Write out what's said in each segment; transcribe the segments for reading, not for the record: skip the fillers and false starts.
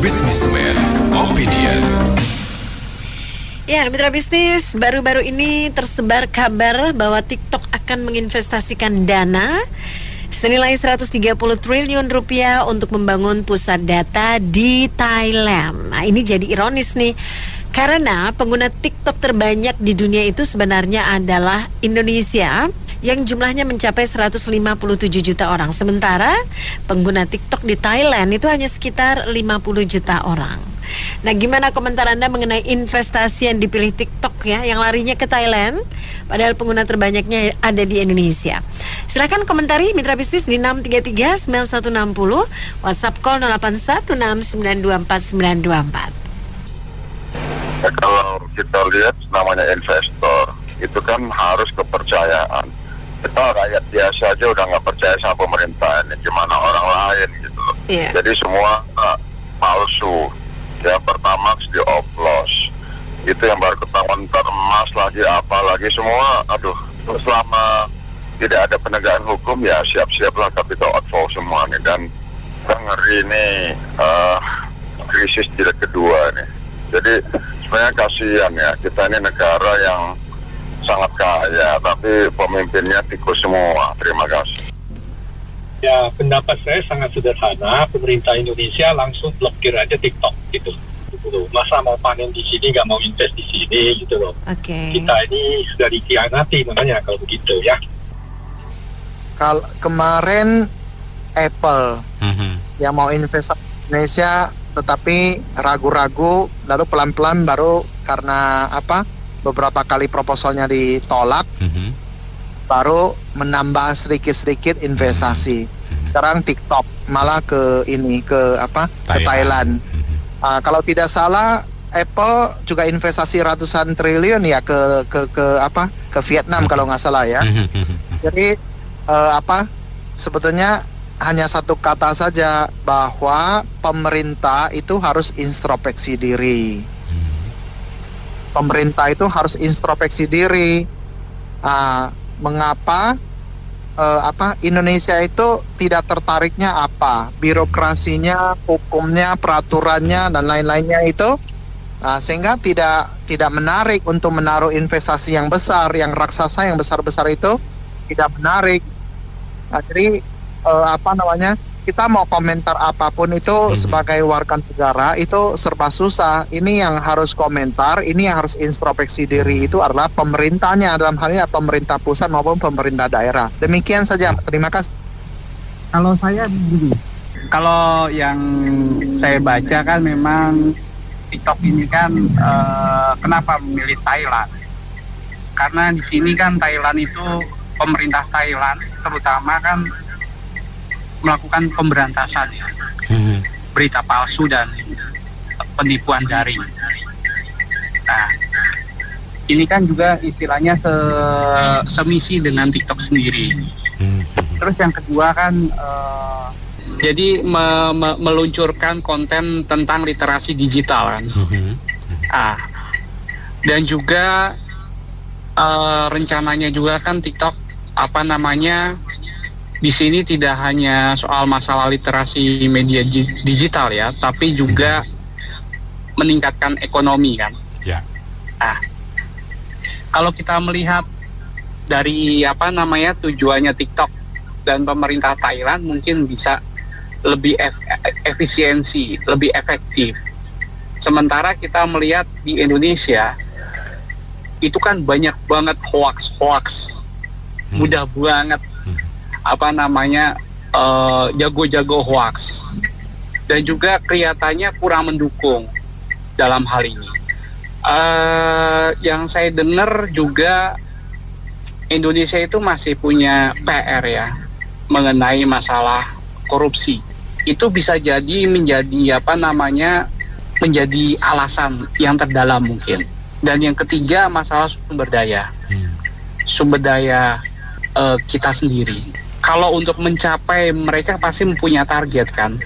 Businessman Opinion. Ya, mitra bisnis, baru-baru ini tersebar kabar bahwa TikTok akan menginvestasikan dana senilai 130 triliun rupiah untuk membangun pusat data di Thailand. Nah, ini jadi ironis nih, karena pengguna TikTok terbanyak di dunia itu sebenarnya adalah Indonesia yang jumlahnya mencapai 157 juta orang. Sementara pengguna TikTok di Thailand itu hanya sekitar 50 juta orang. Nah, gimana komentar Anda mengenai investasi yang dipilih TikTok ya, yang larinya ke Thailand, padahal pengguna terbanyaknya ada di Indonesia? Silakan komentari mitra bisnis di 633-9160, WhatsApp call 0816924924. Ya, kalau kita lihat namanya investor, itu kan harus kepercayaan. Kita rakyat biasa aja udah nggak percaya sama pemerintah ini, gimana orang lain gitu loh. Yeah. Jadi semua palsu. Ya, Pertamax dioplos, itu yang baru ketahuan, ntar emas lagi apa lagi semua. Aduh, selama tidak ada penegakan hukum ya siap-siaplah capital outflow semua nih. Dan kita ngeri nih krisis jilid kedua nih. Jadi sebenarnya kasihan ya, kita ini negara yang sangat kaya tapi pemimpinnya tikus semua. Terima kasih. Ya, pendapat saya sangat sederhana. Pemerintah Indonesia langsung blokir aja TikTok gitu loh. Masa mau panen di sini nggak mau invest di sini gitu loh. Oke. Kita ini sudah dikhianati namanya kalau begitu ya. Kemarin Apple yang mau investasi di Indonesia tetapi ragu-ragu, lalu pelan-pelan baru karena beberapa kali proposalnya ditolak, baru menambah sedikit-sedikit investasi. Sekarang TikTok malah ke Thailand. Kalau tidak salah Apple juga investasi ratusan triliun ya ke Vietnam kalau nggak salah ya. Jadi sebetulnya hanya satu kata saja, bahwa pemerintah itu harus introspeksi diri. Pemerintah itu harus introspeksi diri. Mengapa Indonesia itu tidak tertariknya birokrasinya, hukumnya, peraturannya dan lain-lainnya itu, sehingga tidak menarik untuk menaruh investasi yang besar, yang raksasa, yang besar-besar itu tidak menarik. Jadi kita mau komentar apapun itu sebagai warga negara itu serba susah. Ini yang harus komentar, ini yang harus introspeksi diri itu adalah pemerintahnya, dalam hal ini pemerintah pusat maupun pemerintah daerah. Demikian saja, terima kasih. Kalau saya begini, kalau yang saya baca kan memang TikTok ini kan kenapa memilih Thailand? Karena di sini kan Thailand itu, pemerintah Thailand terutama kan melakukan pemberantasan ya, berita palsu dan penipuan daring. Nah, ini kan juga istilahnya semisi dengan TikTok sendiri. Terus yang kedua kan, jadi meluncurkan konten tentang literasi digital kan. Dan juga rencananya juga kan TikTok di sini tidak hanya soal masalah literasi media digital ya, tapi juga meningkatkan ekonomi kan. Ya. Kalau kita melihat dari tujuannya TikTok dan pemerintah Thailand mungkin bisa lebih efisiensi, lebih efektif. Sementara kita melihat di Indonesia itu kan banyak banget hoax, mudah banget jago-jago hoax, dan juga kelihatannya kurang mendukung dalam hal ini. Yang saya dengar juga Indonesia itu masih punya PR ya mengenai masalah korupsi. Itu bisa jadi menjadi alasan yang terdalam mungkin. Dan yang ketiga masalah sumber daya. Sumber daya kita sendiri. Kalau untuk mencapai, mereka pasti punya target yang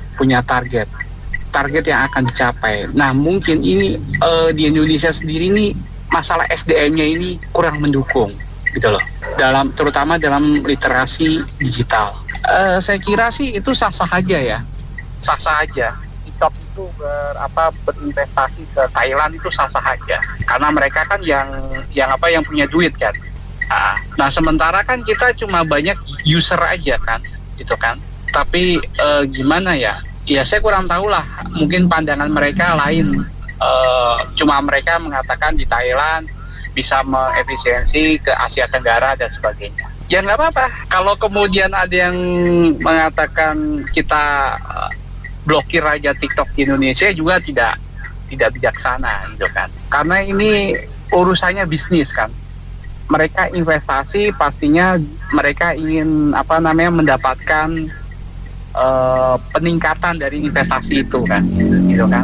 akan dicapai. Nah, mungkin ini di Indonesia sendiri ini masalah SDM-nya ini kurang mendukung gitu loh, terutama dalam literasi digital. Saya kira sih itu sah-sah aja ya, TikTok itu berinvestasi ke Thailand itu sah-sah aja, karena mereka kan yang punya duit kan. Nah sementara kan kita cuma banyak user aja kan, gitu kan. Tapi gimana ya? Ya saya kurang tahu lah. Mungkin pandangan mereka lain. Cuma mereka mengatakan di Thailand bisa mengefisiensi ke Asia Tenggara dan sebagainya. Ya nggak apa-apa. Kalau kemudian ada yang mengatakan kita blokir aja TikTok di Indonesia juga tidak bijaksana, gitu kan. Karena ini urusannya bisnis kan. Mereka investasi pastinya mereka ingin mendapatkan peningkatan dari investasi itu kan, gitu kan,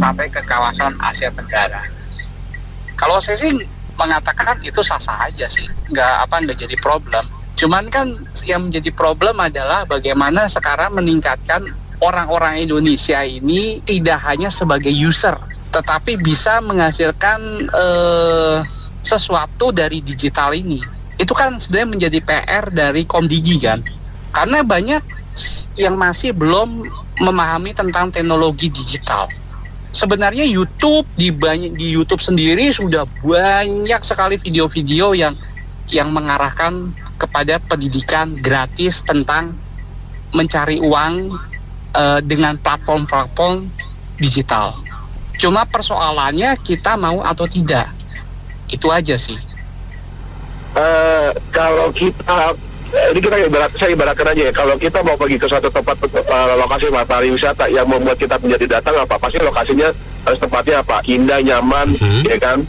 sampai ke kawasan Asia Tenggara. Kalau saya sih mengatakan itu sah-sah aja sih, nggak jadi problem. Cuman kan yang menjadi problem adalah bagaimana sekarang meningkatkan orang-orang Indonesia ini tidak hanya sebagai user, tetapi bisa menghasilkan sesuatu dari digital ini. Itu kan sebenarnya menjadi PR dari Komdigi kan, karena banyak yang masih belum memahami tentang teknologi digital. Sebenarnya YouTube di YouTube sendiri sudah banyak sekali video-video yang mengarahkan kepada pendidikan gratis tentang mencari uang dengan platform-platform digital. Cuma persoalannya kita mau atau tidak. Itu aja sih. Kalau kita ini saya ibaratkan aja ya, kalau kita mau pergi ke suatu tempat lokasi pariwisata yang membuat kita menjadi datang pasti lokasinya harus tempatnya indah, nyaman, ya kan,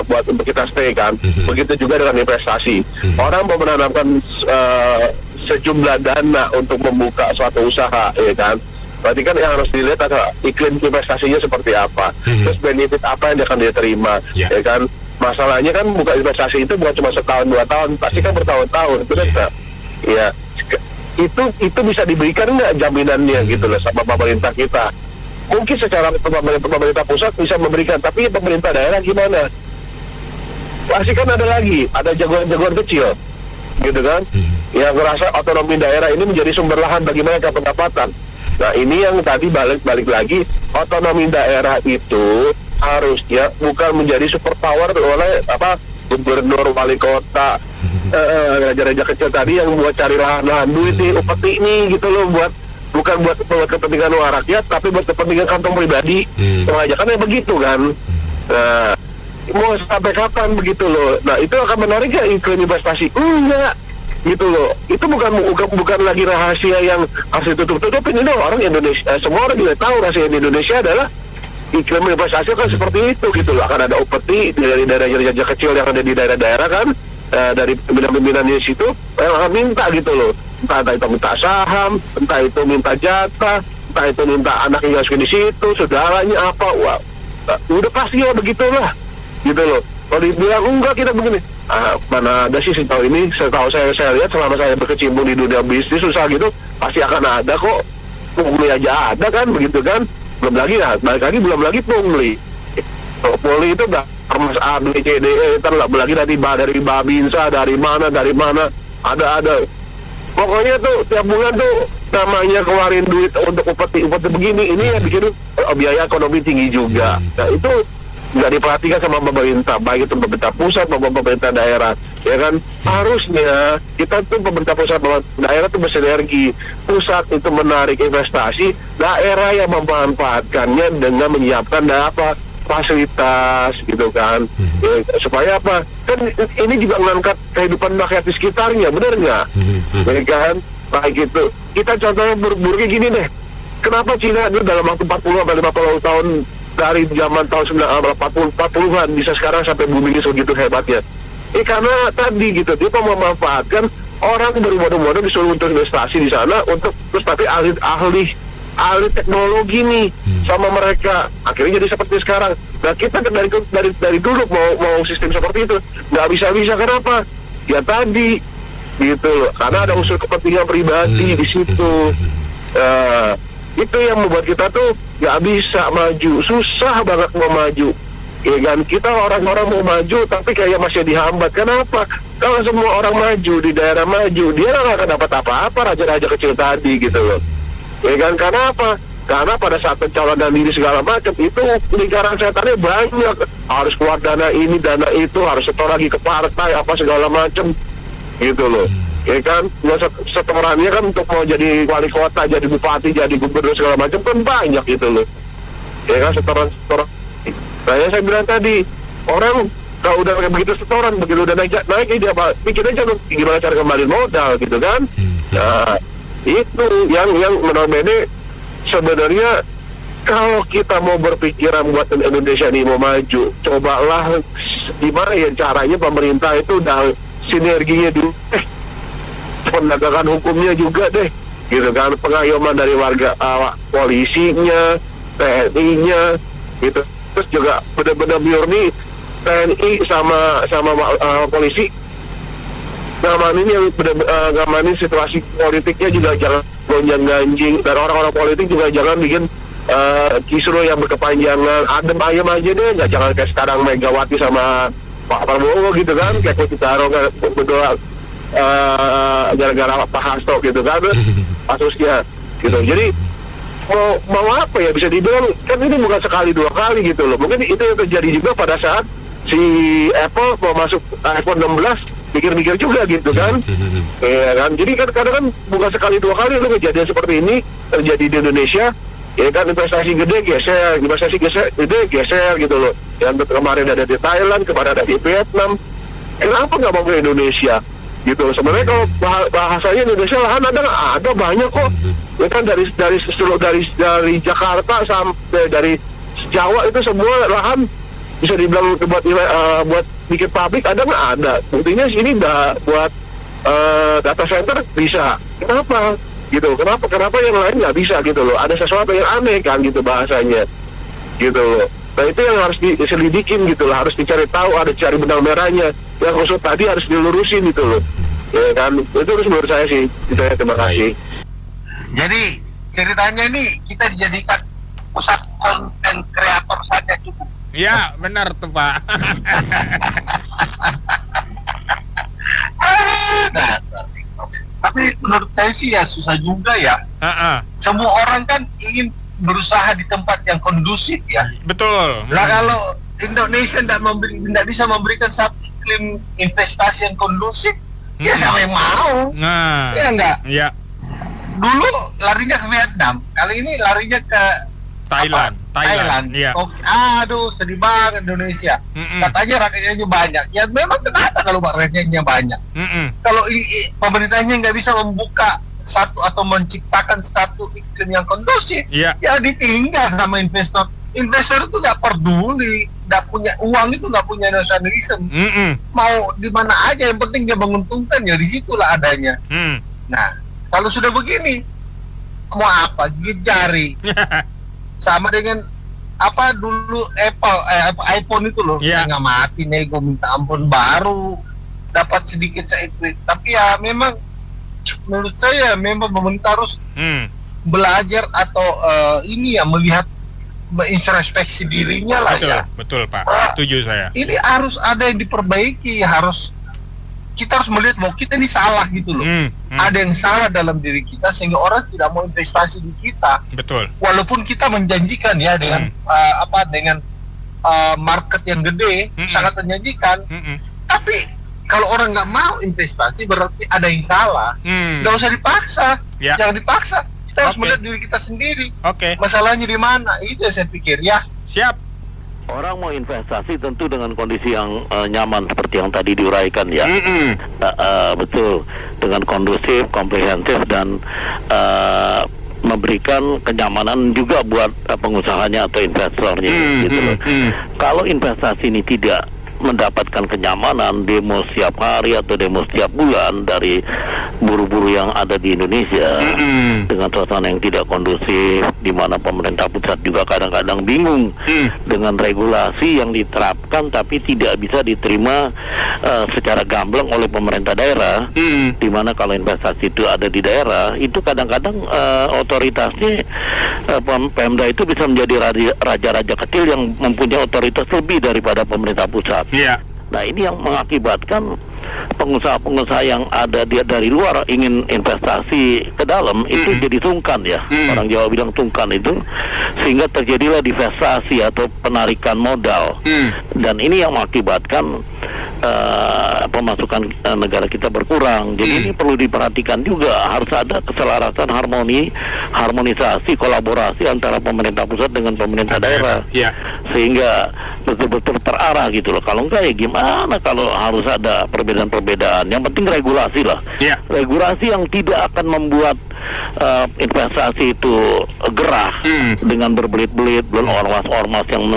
buat untuk kita stay kan. Begitu juga dengan investasi. Orang mau menanamkan sejumlah dana untuk membuka suatu usaha, ya kan. Berarti kan yang harus dilihat adalah iklim investasinya seperti apa, terus benefit apa yang akan dia terima, ya kan. Masalahnya kan buka investasi itu bukan cuma setahun 2 tahun, pasti kan bertahun-tahun, betul nggak? Ya, itu bisa diberikan nggak jaminannya gitu loh sama pemerintah kita? Mungkin secara pemerintah pusat bisa memberikan, tapi pemerintah daerah gimana? Pasti kan ada jagoan-jagoan kecil, gitu kan? Yang ngerasa otonomi daerah ini menjadi sumber lahan bagi mereka pendapatan. Nah ini yang tadi balik lagi, otonomi daerah itu harusnya bukan menjadi super power oleh gubernur, wali kota, raja-raja kecil tadi yang buat cari lahan duit nih, upeti nih gitu loh, bukan buat kepentingan rakyat, tapi buat kepentingan kantong pribadi. Pengajakannya begitu kan. Nah, mau sampai kapan begitu loh? Nah itu akan menarik ya iklim investasi? Enggak, gitu loh. Itu bukan lagi rahasia yang harus ditutup-tutupin. Ini orang Indonesia, semua orang juga tahu rahasia di Indonesia adalah iklim investasi kan seperti itu gitu loh. Akan ada upeti dari daerah-daerah kecil yang ada di daerah-daerah kan, dari pimpinan-pimpinan di situ yang akan minta gitu loh. Entah itu minta saham, entah itu minta jatah, entah itu minta anak yang di situ, saudaranya apa, wah, udah pasti ya begitulah, gitu loh. Kalau dibilang enggak kita begini, mana ada sih setahu saya lihat selama saya berkecimpung di dunia bisnis susah gitu, pasti akan ada kok. Pungli aja ada kan, begitu kan. Belum lagi pungli. Pungli itu udah Mas A, B, C, D, E, lagi dari Babinsa, dari mana, ada. Pokoknya tuh tiap bulan tuh namanya keluarin duit untuk upeti begini, ini yang bikin biaya ekonomi tinggi juga. Nah itu nggak diperhatikan sama pemerintah, baik itu pemerintah pusat maupun pemerintah daerah, ya kan. Harusnya kita tuh pemerintah pusat maupun daerah tuh bersinergi. Pusat itu menarik investasi, daerah yang memanfaatkannya dengan menyiapkan fasilitas gitu kan, ya, supaya apa? Kan ini juga mengangkat kehidupan rakyat di sekitarnya, benar nggak? Ya kan? Baik itu. Kita contohnya buruk-buruknya gini deh. Kenapa Cina itu dalam waktu 40-50 tahun dari zaman tahun 40-an bisa sekarang sampai boomingnya segitu hebatnya? Karena tadi gitu, dia memanfaatkan orang berbondong-bondong disuruh untuk investasi di sana, untuk terus tapi ahli teknologi nih sama mereka, akhirnya jadi seperti sekarang. Nah kita dari dulu mau sistem seperti itu nggak bisa. Kenapa? Ya tadi gitu loh, karena ada unsur kepentingan pribadi di situ. Itu yang membuat kita tuh nggak bisa maju, susah banget mau maju. Ya kan, kita orang-orang mau maju tapi kayak masih dihambat. Kenapa? Kalau semua orang maju di daerah maju, dia nggak akan dapat apa-apa, raja-raja kecil tadi gitu loh. Ya kan, karena apa? Karena pada saat pencalonan diri segala macam itu lingkaran setannya banyak, harus keluar dana ini, dana itu, harus setor lagi ke partai apa segala macam gitu loh. Ya kan, setorannya kan untuk mau jadi wali kota, jadi bupati, jadi gubernur segala macam kan banyak gitu loh. Ya kan, setoran. Nah, yang saya bilang tadi, orang kalau udah begitu setoran, begitu udah naik dia pikir aja gimana cara kembali modal gitu kan. Nah, itu yang menurut Bene sebenarnya kalau kita mau berpikiran buat Indonesia ini mau maju, cobalah gimana ya caranya pemerintah itu udah sinerginya dulu, penegakan hukumnya juga deh, gitu kan, pengayoman dari warga, polisinya, TNI-nya, gitu, terus juga benar-benar murni TNI sama polisi ngamanin yang ngamanin situasi politiknya juga jangan gonjang-ganjing, dan orang-orang politik juga jangan bikin kisruh yang berkepanjangan, adem ayem aja deh, jangan kayak sekarang Megawati sama Pak Prabowo gitu kan, kayak Putih Taro berdoa gara-gara Pak Hasto gitu kan, kasusnya gitu. Jadi mau apa ya, bisa dibilang kan ini bukan sekali dua kali gitu loh. Mungkin itu yang terjadi juga pada saat si Apple mau masuk iPhone 16, mikir-mikir juga gitu kan. Ya kan, jadi kan kadang kan bukan sekali dua kali lo kejadian seperti ini terjadi di Indonesia. Ya kan, investasi gede geser, investasi gede geser gitu loh. Yang kemarin ada di Thailand, kemarin ada di Vietnam. Kenapa nggak mau ke Indonesia gitu? Sebenarnya kalau bahasanya Indonesia lahan ada banyak kok. Ya kan, dari Jakarta sampai dari Jawa itu semua lahan bisa dibilang buat bikin pabrik ada nggak ada. Buktinya sini buat data center bisa. Kenapa gitu? Kenapa yang lain nggak bisa gitu loh? Ada sesuatu yang aneh kan gitu bahasanya gitu loh. Nah itu yang harus diselidikin gitu loh, harus dicari tahu, ada cari benang merahnya. Yang khusus tadi harus dilurusin gitu loh. Ya kan, itu harus menurut saya sih. Terima kasih. Jadi ceritanya nih kita dijadikan pusat konten kreator saja cukup. Ya, benar tuh Pak. Tapi menurut saya sih ya susah juga ya. Semua orang kan ingin berusaha di tempat yang kondusif ya. Betul. Lah kalau Indonesia tidak bisa memberikan satu iklim investasi yang kondusif, ya siapa yang mau? Nah, ya enggak? Iya. Dulu larinya ke Vietnam, kali ini larinya ke Thailand. Iya. Aduh, sedih banget Indonesia. Katanya rakyatnya banyak. Ya memang kenapa kalau rakyatnya banyak? Kalau pemerintahnya nggak bisa membuka satu atau menciptakan satu iklim yang kondusif, ya ditinggal sama investor. Investor itu nggak peduli, nggak punya uang, itu nggak punya nasionalisme. Mau di mana aja, yang penting dia menguntungkan, ya disitulah adanya. Nah, kalau sudah begini, mau apa? Gigit jari. Sama dengan apa dulu iPhone itu loh, saya nggak mati nego minta ampun, baru dapat sedikit itu. Tapi ya memang menurut saya memang pemerintah harus belajar atau melihat introspeksi dirinya lah. Betul Pak, setuju saya. Ini harus ada yang diperbaiki, kita harus melihat bahwa kita ini salah gitu loh. Ada yang salah dalam diri kita sehingga orang tidak mau investasi di kita. Betul. Walaupun kita menjanjikan ya dengan dengan market yang gede, sangat menjanjikan. Tapi kalau orang nggak mau investasi berarti ada yang salah. Nggak usah dipaksa, jangan dipaksa. Kita harus melihat diri kita sendiri. Masalahnya di mana? Itu yang saya pikir ya. Siap. Orang mau investasi tentu dengan kondisi yang nyaman seperti yang tadi diuraikan ya. Betul, dengan kondusif, komprehensif dan memberikan kenyamanan juga buat pengusahanya atau investornya gitu loh. Kalau investasi ini tidak mendapatkan kenyamanan, demo setiap hari atau demo setiap bulan dari buru-buru yang ada di Indonesia dengan suasana yang tidak kondusif, di mana pemerintah pusat juga kadang-kadang bingung dengan regulasi yang diterapkan tapi tidak bisa diterima secara gamblang oleh pemerintah daerah, di mana kalau investasi itu ada di daerah itu kadang-kadang otoritasnya Pemda itu bisa menjadi raja-raja kecil yang mempunyai otoritas lebih daripada pemerintah pusat. Nah ini yang mengakibatkan pengusaha-pengusaha yang ada dari luar ingin investasi ke dalam itu jadi sungkan ya. Orang Jawa bilang sungkan itu, sehingga terjadilah divestasi atau penarikan modal. Dan ini yang mengakibatkan pemasukan negara kita berkurang. Jadi ini perlu diperhatikan juga, harus ada keselarasan, harmonisasi, kolaborasi antara pemerintah pusat dengan pemerintah daerah, sehingga betul-betul terarah gitu loh. Kalau enggak ya gimana kalau harus ada perbedaan-perbedaan. Yang penting regulasi lah, regulasi yang tidak akan membuat investasi itu gerah dengan berbelit-belit, belum ormas-ormas yang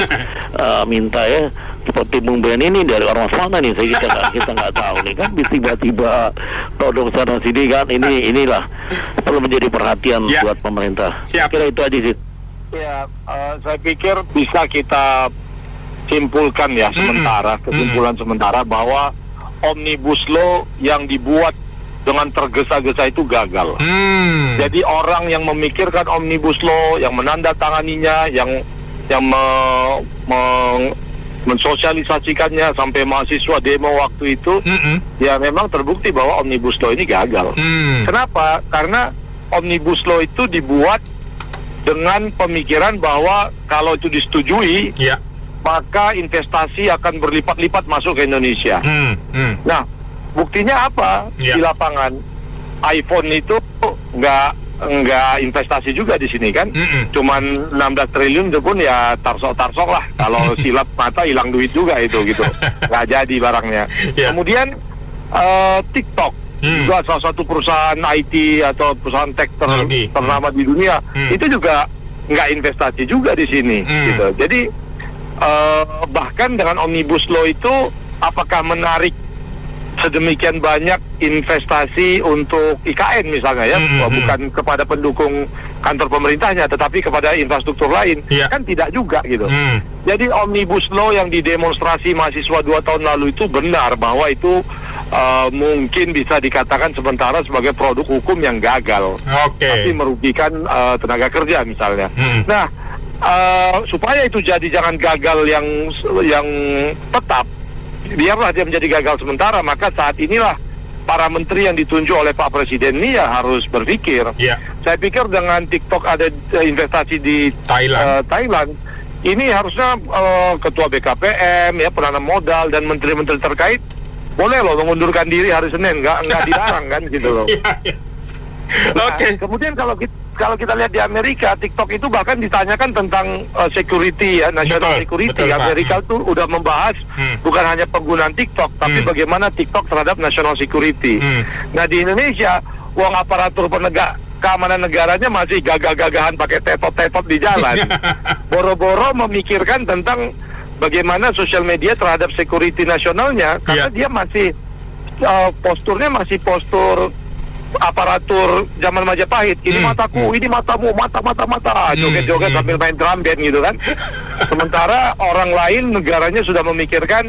minta ya. Seperti Bung Ben ini dari ormas mana nih, kita nggak tahu nih kan, tiba-tiba todong sana sini kan, inilah perlu menjadi perhatian buat pemerintah. Kira itu aja sih. Ya, saya pikir bisa kita simpulkan ya kesimpulan sementara bahwa Omnibus Law yang dibuat dengan tergesa-gesa itu gagal. Jadi orang yang memikirkan Omnibus Law, yang menandatanganinya, yang mensosialisasikannya sampai mahasiswa demo waktu itu, ya memang terbukti bahwa Omnibus Law ini gagal. Kenapa? Karena Omnibus Law itu dibuat dengan pemikiran bahwa kalau itu disetujui, maka investasi akan berlipat-lipat masuk ke Indonesia. Nah, buktinya apa? Di lapangan iPhone itu nggak investasi juga di sini kan, cuman 16 triliun itu pun ya tarsok-tarsok lah, kalau silap mata hilang duit juga itu gitu, nggak jadi barangnya. Kemudian TikTok juga salah satu perusahaan IT atau perusahaan tech ternama di dunia, itu juga nggak investasi juga di sini gitu. Jadi bahkan dengan Omnibus Law itu apakah menarik sedemikian banyak investasi untuk IKN misalnya ya, bukan kepada pendukung kantor pemerintahnya tetapi kepada infrastruktur lain, kan tidak juga gitu. Jadi Omnibus Law yang didemonstrasi mahasiswa 2 tahun lalu itu benar bahwa itu mungkin bisa dikatakan sementara sebagai produk hukum yang gagal, tapi merugikan tenaga kerja misalnya. Nah, supaya itu jangan gagal yang tetap, biarlah dia menjadi gagal sementara, maka saat inilah para menteri yang ditunjuk oleh Pak Presiden ini ya harus berpikir. Saya pikir dengan TikTok ada investasi di Thailand, ini harusnya Ketua BKPM ya, penanam modal dan menteri-menteri terkait boleh loh mengundurkan diri hari Senin, nggak dilarang kan gitu loh. Nah, kemudian kalau kita lihat di Amerika, TikTok itu bahkan ditanyakan tentang security ya, national security. Amerika itu udah membahas bukan hanya penggunaan TikTok, tapi bagaimana TikTok terhadap national security. Nah di Indonesia, uang aparatur keamanan negaranya masih gagah-gagahan pakai tetot-tetot di jalan. Boro-boro memikirkan tentang bagaimana sosial media terhadap security nasionalnya, karena dia masih posturnya masih postur aparatur zaman Majapahit. Ini mataku, ini matamu, mata, joget-joget sambil main drum band gitu kan. Sementara orang lain negaranya sudah memikirkan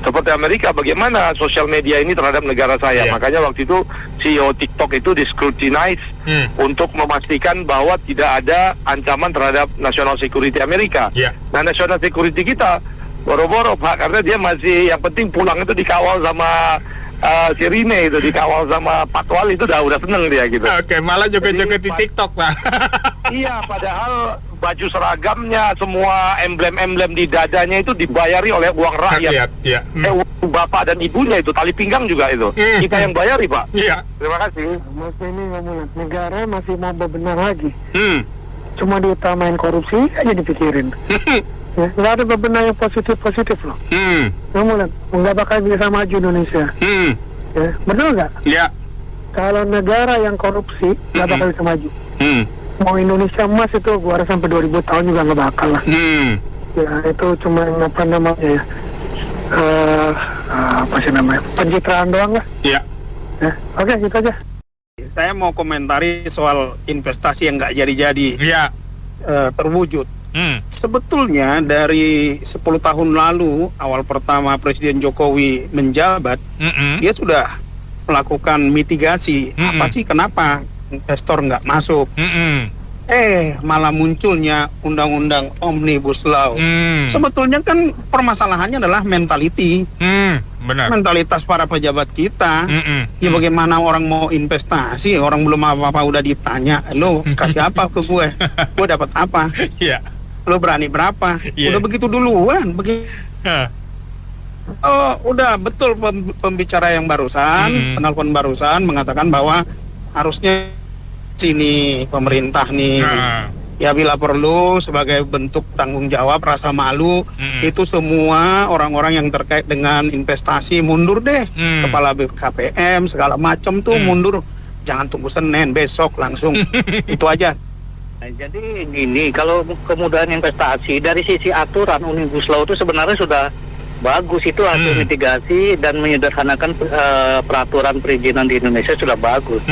seperti Amerika, bagaimana sosial media ini terhadap negara saya. Makanya waktu itu CEO TikTok itu discrutinize untuk memastikan bahwa tidak ada ancaman terhadap national security Amerika. Nah, national security kita boro-boro Pak, karena dia masih yang penting pulang itu dikawal sama si Rine itu, dikawal sama Patwal itu udah seneng dia gitu. Malah joget-joget di TikTok Pak. Iya, padahal baju seragamnya, semua emblem-emblem di dadanya itu dibayari oleh uang rakyat. Uang bapak dan ibunya itu, tali pinggang juga itu. Kita yang bayari Pak. Terima kasih. Mas ini ngomong, negara masih mau bebenah lagi. Cuma diutamain korupsi aja dipikirin. Ya, nggak ada bebenah yang positif loh. Namun nggak bakal bisa maju Indonesia. Ya, betul nggak? Kalau negara yang korupsi nggak bakal bisa maju. Mau Indonesia emas itu gua rasa sampai 2000 tahun juga nggak bakal lah. Ya itu cuma apa namanya ya, apa sih namanya, pencitraan doang lah. Oke, gitu aja. Saya mau komentari soal investasi yang nggak jadi-jadi terwujud. Sebetulnya dari 10 tahun lalu, awal pertama Presiden Jokowi menjabat, dia sudah melakukan mitigasi. Apa sih kenapa investor nggak masuk? malah munculnya undang-undang Omnibus Law. Sebetulnya kan permasalahannya adalah mentality. Benar. Mentalitas para pejabat kita. Ya bagaimana orang mau investasi, orang belum apa-apa udah ditanya, lo kasih apa ke gue? Gue dapat apa? Iya. Lo berani berapa? Udah begitu duluan, udah betul pembicara yang barusan, penelpon barusan mengatakan bahwa harusnya sini pemerintah nih ya bila perlu sebagai bentuk tanggung jawab rasa malu itu semua orang-orang yang terkait dengan investasi mundur deh, kepala BKPM segala macam tuh mundur, jangan tunggu Senin, besok langsung. Itu aja. Jadi gini, kalau kemudahan investasi dari sisi aturan Omnibus Law itu sebenarnya sudah bagus, itu hasil mitigasi dan menyederhanakan peraturan perizinan di Indonesia sudah bagus.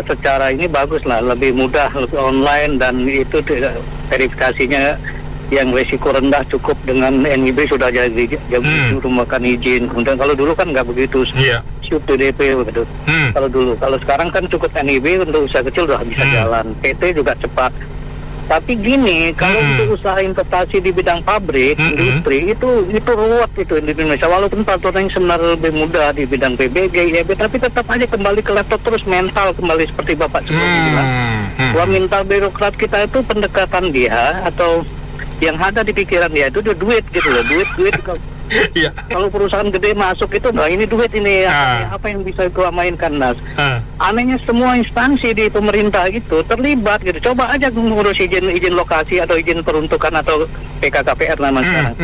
Secara ini bagus lah, lebih mudah, lebih online, dan itu verifikasinya yang resiko rendah cukup dengan NIB sudah jadi rumahkan izin. Kemudian kalau dulu kan nggak begitu, shoot to DP begitu. Kalau sekarang kan cukup NIB untuk usaha kecil udah bisa jalan, PT juga cepat. Tapi gini, kalau untuk usaha investasi di bidang pabrik, industri itu ruwet itu di Indonesia. Walaupun peraturan yang sebenarnya lebih mudah di bidang PBG, IEB, tapi tetap aja kembali ke laptop terus, mental kembali seperti Bapak sebelumnya bilang. Bahwa mental birokrat kita itu pendekatan dia atau yang ada di pikiran dia itu duit gitu loh, duit. Kalau perusahaan gede masuk itu, nah ini duit ini apa yang bisa gua mainkan, Nas. Anehnya semua instansi di pemerintah itu terlibat gitu. Coba aja ngurus izin lokasi atau izin peruntukan atau PKKPR namanya sekarang.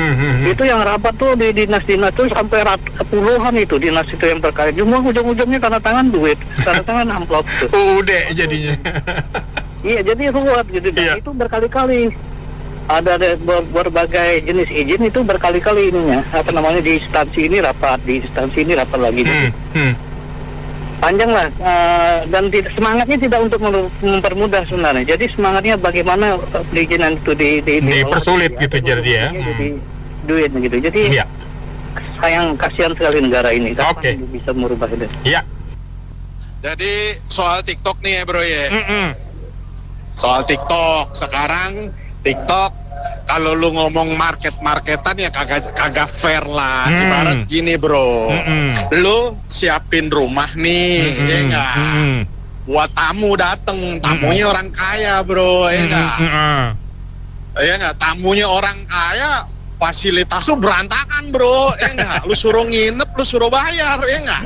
Itu yang rapat tuh di dinas-dinas tuh sampai puluhan itu dinas itu yang terkait. Cuma ujung-ujungnya tanda tangan duit, tanda tangan amplop tuh. Udah jadinya. Iya, jadi ruwet gitu. Dan itu berkali-kali. Ada berbagai jenis izin itu berkali-kali ininya, di instansi ini rapat, di instansi ini rapat lagi. Panjang lah, dan semangatnya tidak untuk mempermudah sebenarnya. Jadi semangatnya bagaimana perizinan itu dipersulit gitu jadi ya. Jadi duit gitu. Jadi kasihan sekali negara ini. Kapan bisa merubah itu? Iya. Jadi soal TikTok nih ya bro ya. Soal TikTok sekarang. TikTok kalau lu ngomong marketan ya kagak fair lah. Ibarat gini bro, lu siapin rumah nih, ya enggak? Buat tamu dateng, tamunya orang kaya bro, ya enggak? Ya enggak, tamunya orang kaya, fasilitas lu berantakan bro, ya enggak? Lu suruh nginep, lu suruh bayar, ya enggak?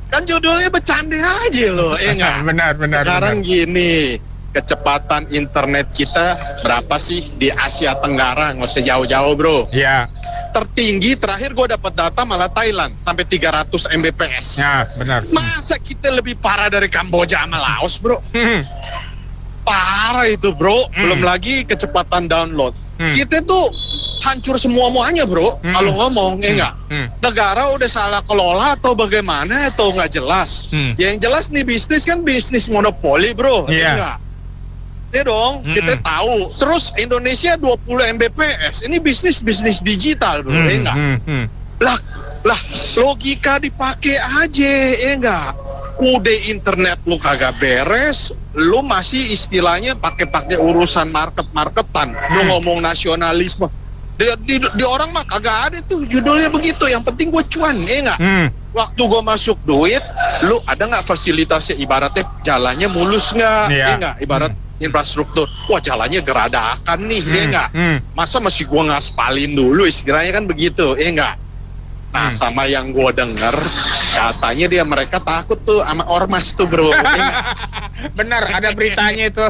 Kan judulnya bercanda aja lo, ya enggak? Benar. Sekarang gini, kecepatan internet kita berapa sih di Asia Tenggara? Nggak usah jauh-jauh bro. Iya. Tertinggi terakhir gue dapat data malah Thailand sampai 300 Mbps. Ya benar. Masa kita lebih parah dari Kamboja sama Laos bro? Parah itu bro. Belum lagi kecepatan download. Kita tuh hancur semuanya bro. Kalau ngomong ya enggak. Negara udah salah kelola atau bagaimana atau nggak jelas. Yang jelas nih bisnis kan bisnis monopoli bro. Ya enggak. Ya dong, kita tahu. Terus Indonesia 20 Mbps. Ini bisnis digital, bro, ya enggak? Lah, logika dipakai aja, ya enggak? Udah internet lu kagak beres, lu masih istilahnya pakai urusan marketan. Lu ngomong nasionalisme. Di orang mah kagak ada tuh judulnya begitu. Yang penting gue cuan, ya enggak? Waktu gue masuk duit, lu ada nggak fasilitasnya? Ibaratnya jalannya mulus nggak? Ya enggak? Ibarat infrastruktur, wah jalannya geradakan nih, ya enggak? Masa masih gua ngaspalin dulu, istilahnya kan begitu, ya enggak? Nah, sama yang gua denger, katanya mereka takut tuh sama ormas tuh bro. Benar, ada beritanya itu.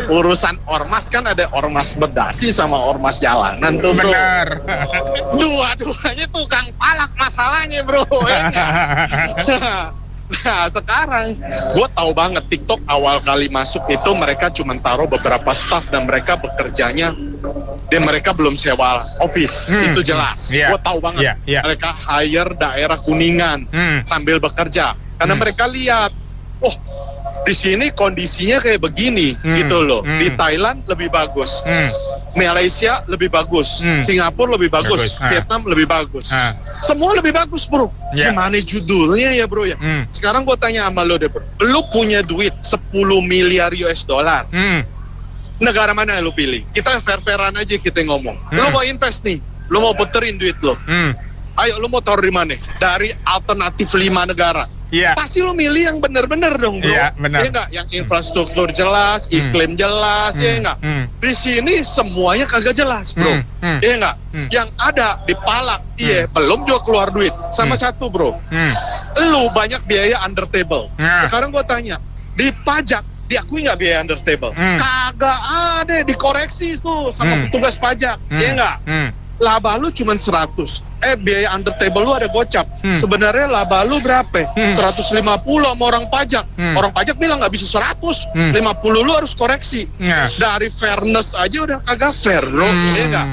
Urusan ormas kan ada ormas berdasi sama ormas jalanan tuh bro. Benar. Dua-duanya tukang palak masalahnya bro, ya enggak? Nah sekarang gue tahu banget TikTok awal kali masuk itu mereka cuma taruh beberapa staff dan mereka bekerjanya dan mereka belum sewa office, itu jelas. Gue tahu banget mereka hire daerah Kuningan sambil bekerja karena mereka lihat, oh di sini kondisinya kayak begini gitu loh. Di Thailand lebih bagus, Malaysia lebih bagus, Singapura lebih bagus, Vietnam lebih bagus. Semua lebih bagus bro. Gimana judulnya ya bro ya? Sekarang gue tanya sama lo deh bro. Lo punya duit 10 miliar US dollar. Negara mana lo pilih? Kita fair-fairan aja kita ngomong. Lo mau invest nih, lo mau puterin duit lo. Ayo lo mau taruh di mana? Dari alternatif 5 negara. Pasti lo milih yang bener-bener dong bro. Iya nggak? Yang infrastruktur jelas, iklim jelas, ya nggak? Di sini semuanya kagak jelas bro. Iya nggak? Yang ada dipalak, belum juga keluar duit. Sama satu bro, lo banyak biaya under table. Sekarang gua tanya, di pajak diakui nggak biaya under table? Kagak ada, dikoreksi tuh sama petugas pajak, iya nggak? Laba lu cuma 100, biaya under table lu ada gocap. Sebenarnya laba lu berapa? 150 sama orang pajak. Orang pajak bilang nggak bisa 100, 50 lu harus koreksi. Dari fairness aja udah kagak fair bro, iya nggak?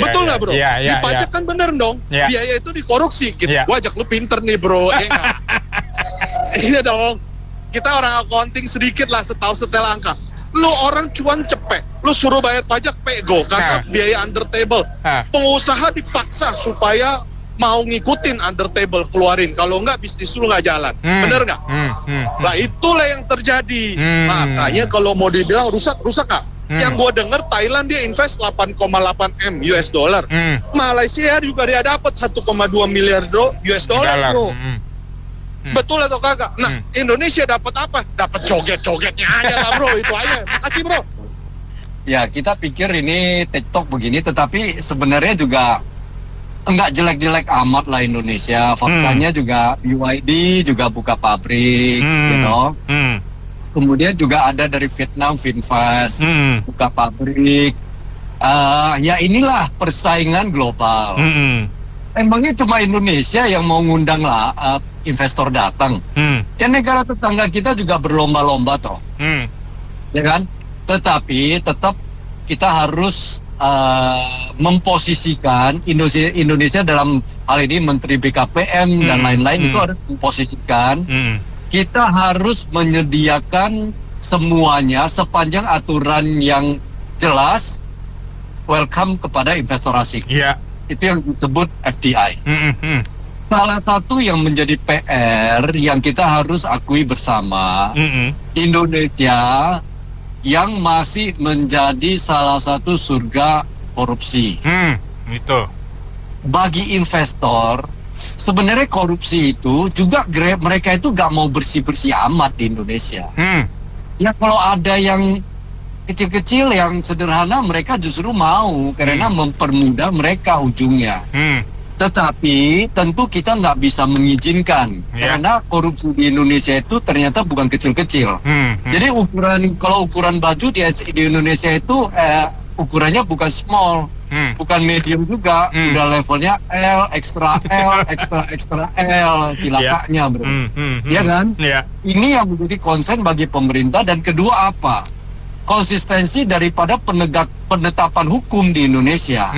Betul nggak bro? Di pajak kan bener dong, biaya itu dikorupsi. Gua ajak lu pinter nih bro, iya nggak? Iya dong, kita orang accounting sedikit lah, setahu setel angka. Lu orang cuan cepet, lu suruh bayar pajak pego karena biaya under table. Pengusaha dipaksa supaya mau ngikutin under table keluarin, kalau enggak bisnis lu nggak jalan. Bener nggak? Nah itulah yang terjadi. Makanya kalau mau dibilang rusak nggak? Yang gue denger Thailand dia invest 8,8 M US dollar. Malaysia juga dia dapat 1,2 miliar US dollar bro. Betul atau kagak? Nah, Indonesia dapat apa? Dapat joget-jogetnya aja lah bro, itu aja. Makasih bro. Ya, kita pikir ini TikTok begini, tetapi sebenarnya juga enggak jelek-jelek amat lah Indonesia. Faktanya juga BYD juga buka pabrik, gitu. Kemudian juga ada dari Vietnam, Vinfast, buka pabrik. Ya inilah persaingan global. Emangnya cuma Indonesia yang mau ngundang lah investor datang? Ya negara tetangga kita juga berlomba-lomba toh, ya kan? Tetapi tetap kita harus memposisikan Indonesia dalam hal ini Menteri BKPM dan lain-lain itu harus memposisikan. Kita harus menyediakan semuanya sepanjang aturan yang jelas, welcome kepada investor asing. Itu yang disebut FDI. Salah satu yang menjadi PR yang kita harus akui bersama, Indonesia yang masih menjadi salah satu surga korupsi. Itu. Bagi investor, sebenarnya korupsi itu juga mereka itu gak mau bersih-bersih amat di Indonesia. Ya kalau ada yang kecil-kecil yang sederhana mereka justru mau karena mempermudah mereka ujungnya. Tetapi tentu kita nggak bisa mengizinkan karena korupsi di Indonesia itu ternyata bukan kecil-kecil. Jadi kalau ukuran baju di Indonesia itu ukurannya bukan small, bukan medium juga, udah levelnya L, extra L, extra L, cilakanya bro. Ya kan? Ini yang menjadi concern bagi pemerintah. Dan kedua apa? Konsistensi daripada penetapan hukum di Indonesia.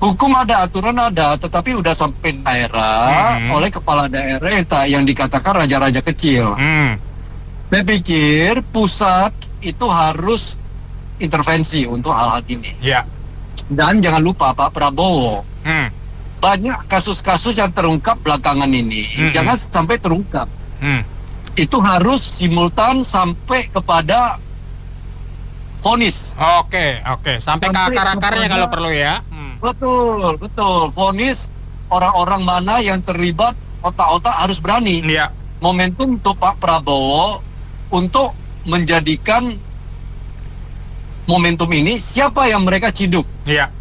Hukum ada, aturan ada, tetapi udah sampai daerah oleh kepala daerah yang dikatakan raja-raja kecil. Saya pikir pusat itu harus intervensi untuk hal-hal ini. Dan jangan lupa Pak Prabowo, banyak kasus-kasus yang terungkap belakangan ini, jangan sampai terungkap. Itu harus simultan sampai kepada vonis. Oke. Sampai ke akar-akarnya kalau perlu ya. Betul. Vonis orang-orang mana yang terlibat, otak-otak harus berani. Momentum untuk Pak Prabowo untuk menjadikan momentum ini siapa yang mereka ciduk.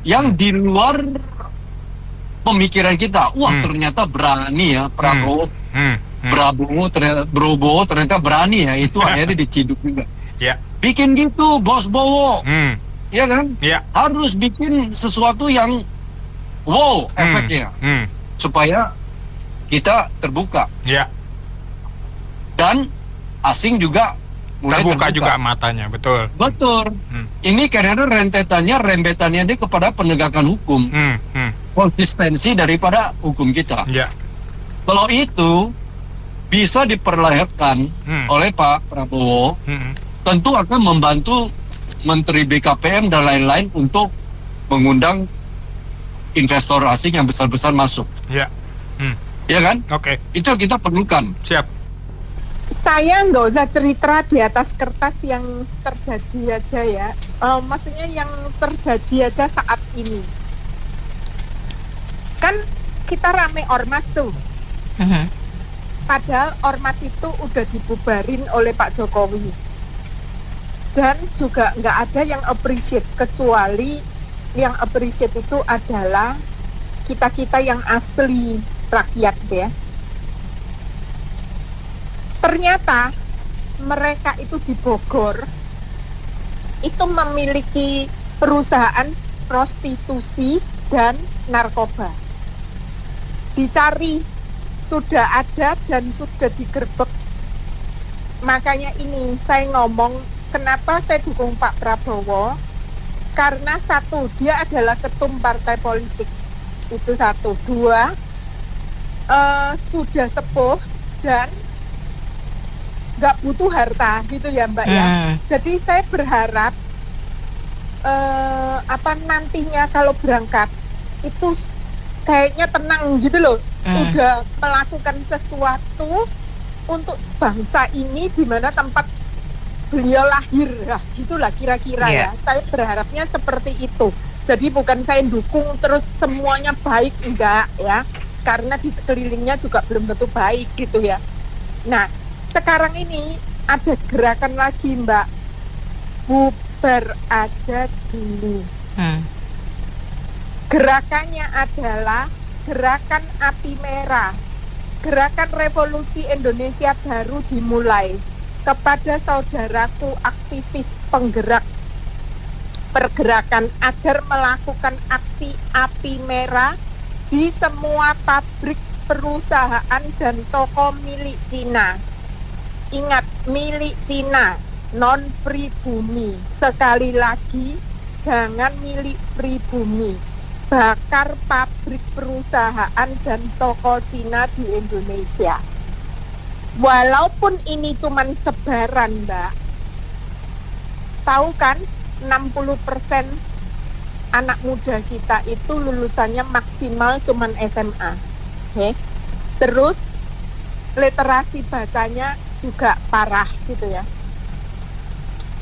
Yang di luar pemikiran kita. Wah, ternyata berani ya Prabowo. Prabowo ternyata berani ya. Itu akhirnya diciduk juga. Bikin gitu Bos Bowo. Ya kan? Harus bikin sesuatu yang wow efeknya supaya kita terbuka. Dan asing juga mulai terbuka juga matanya, betul. Ini karena rembetannya dia kepada penegakan hukum. Konsistensi daripada hukum kita. Kalau itu bisa diperlihatkan oleh Pak Prabowo, tentu akan membantu Menteri BKPM dan lain-lain untuk mengundang investor asing yang besar-besar masuk. Ya. Ya kan? Oke. Itu yang kita perlukan. Siap. Saya nggak usah cerita di atas kertas yang terjadi aja ya. Maksudnya yang terjadi aja saat ini. Kan kita rame ormas tuh. Padahal ormas itu udah dibubarin oleh Pak Jokowi. Dan juga nggak ada yang appreciate, kecuali yang appreciate itu adalah kita-kita yang asli rakyat ya. Ternyata mereka itu di Bogor itu memiliki perusahaan prostitusi dan narkoba. Dicari, sudah ada dan sudah digerebek. Makanya ini saya ngomong, kenapa saya dukung Pak Prabowo? Karena satu, dia adalah ketum partai politik. Itu satu. Dua, sudah sepuh dan nggak butuh harta gitu ya Mbak ya. Jadi saya berharap nantinya kalau berangkat itu kayaknya tenang gitu loh. Udah melakukan sesuatu untuk bangsa ini di mana tempat beliau lahir, gitulah kira-kira ya. Saya berharapnya seperti itu. Jadi bukan saya dukung terus semuanya baik, enggak ya. Karena di sekelilingnya juga belum tentu baik gitu ya. Nah, sekarang ini ada gerakan lagi Mbak, bubar aja dulu. Gerakannya adalah gerakan api merah. Gerakan revolusi Indonesia baru dimulai. Kepada saudaraku aktivis penggerak pergerakan agar melakukan aksi api merah di semua pabrik, perusahaan dan toko milik Cina. Ingat, milik Cina, non pribumi. Sekali lagi, jangan milik pribumi. Bakar pabrik, perusahaan dan toko Cina di Indonesia. Walaupun ini cuman sebaran, Mbak. Tahu kan, 60% anak muda kita itu lulusannya maksimal cuman SMA. Oke. Terus literasi bacanya juga parah gitu ya.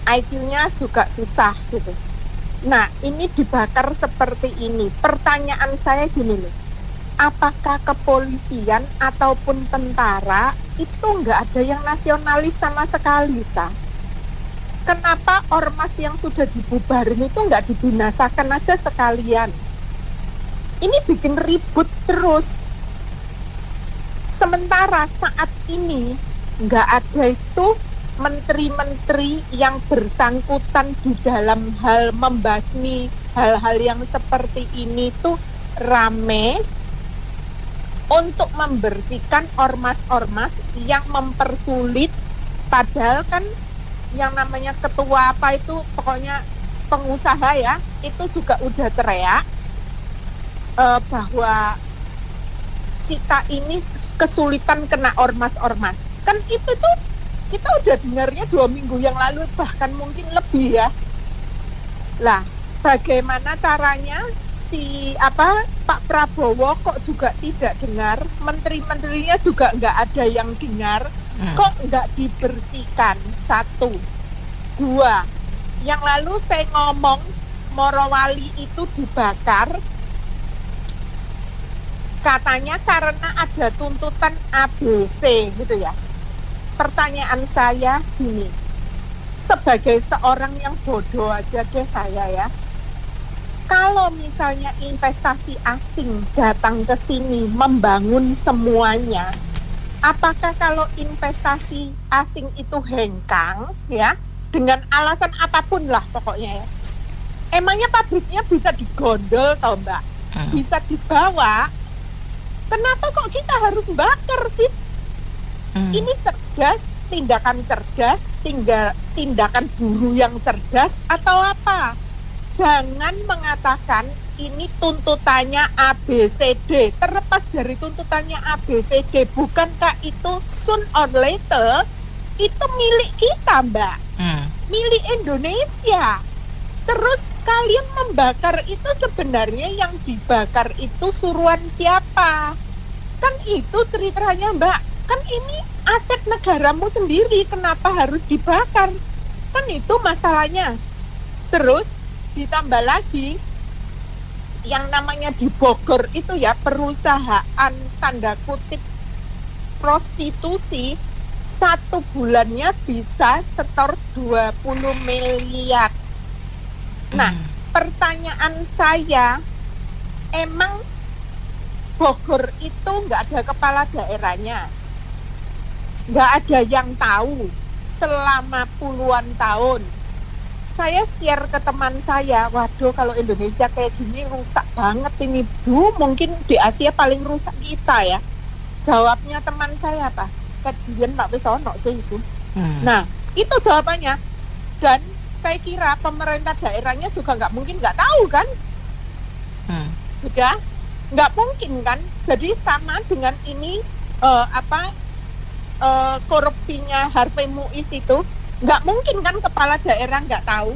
IQ-nya juga susah gitu. Nah, ini dibakar seperti ini. Pertanyaan saya gini nih. Apakah kepolisian ataupun tentara itu nggak ada yang nasionalis sama sekali, ta? Kenapa ormas yang sudah dibubarin itu nggak dibinasakan aja sekalian? Ini bikin ribut terus. Sementara saat ini nggak ada itu menteri-menteri yang bersangkutan di dalam hal membasmi hal-hal yang seperti ini tuh rame untuk membersihkan ormas-ormas yang mempersulit, padahal kan yang namanya ketua apa itu pokoknya pengusaha ya, itu juga udah teriak bahwa kita ini kesulitan kena ormas-ormas. Kan itu tuh kita udah dengarnya 2 minggu yang lalu, bahkan mungkin lebih ya. Lah, bagaimana caranya Pak Prabowo kok juga tidak dengar, menteri-menterinya juga nggak ada yang dengar, kok nggak dibersihkan? 1, 2, yang lalu saya ngomong Morowali itu dibakar katanya karena ada tuntutan ABC gitu ya. Pertanyaan saya gini, sebagai seorang yang bodoh aja deh saya ya, kalau misalnya investasi asing datang ke sini membangun semuanya, apakah kalau investasi asing itu hengkang ya, dengan alasan apapun lah pokoknya ya, emangnya pabriknya bisa digondol tau Mbak, bisa dibawa, kenapa kok kita harus bakar sih? Ini cerdas, tindakan cerdas, tindakan buruh yang cerdas atau apa? Jangan mengatakan ini tuntutannya ABCD. Terlepas dari tuntutannya ABCD, bukankah itu soon or later itu milik kita, Mbak? Milik Indonesia. Terus kalian membakar itu sebenarnya yang dibakar itu suruhan siapa? Kan itu ceritanya Mbak, kan ini aset negaramu sendiri, kenapa harus dibakar? Kan itu masalahnya. Terus ditambah lagi yang namanya di Bogor itu ya perusahaan tanda kutip prostitusi 1 bulannya bisa setor 20 miliar. Nah, pertanyaan saya, emang Bogor itu nggak ada kepala daerahnya, nggak ada yang tahu selama puluhan tahun. Saya share ke teman saya, waduh kalau Indonesia kayak gini rusak banget ini Bu, mungkin di Asia paling rusak kita ya. Jawabnya teman saya apa? Kedian Pak Wisono sih itu. Nah, itu jawabannya. Dan saya kira pemerintah daerahnya juga nggak mungkin nggak tahu kan? Sudah nggak mungkin kan? Jadi sama dengan ini korupsinya Harvey Muiz itu. Nggak mungkin kan kepala daerah nggak tahu.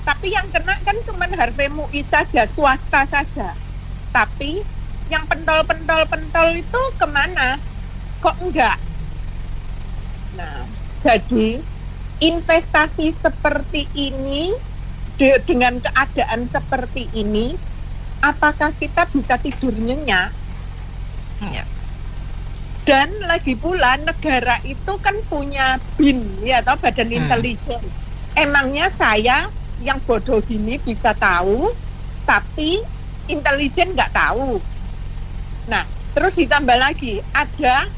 Tapi yang kena kan cuma Harvey Muiz saja, swasta saja. Tapi yang pentol itu kemana? Kok enggak? Nah, jadi investasi seperti ini dengan keadaan seperti ini, apakah kita bisa tidur nyenyak? Ya. Dan lagi pula negara itu kan punya BIN ya atau Badan Intelijen. Emangnya saya yang bodoh gini bisa tahu, tapi intelijen nggak tahu. Nah, terus ditambah lagi ada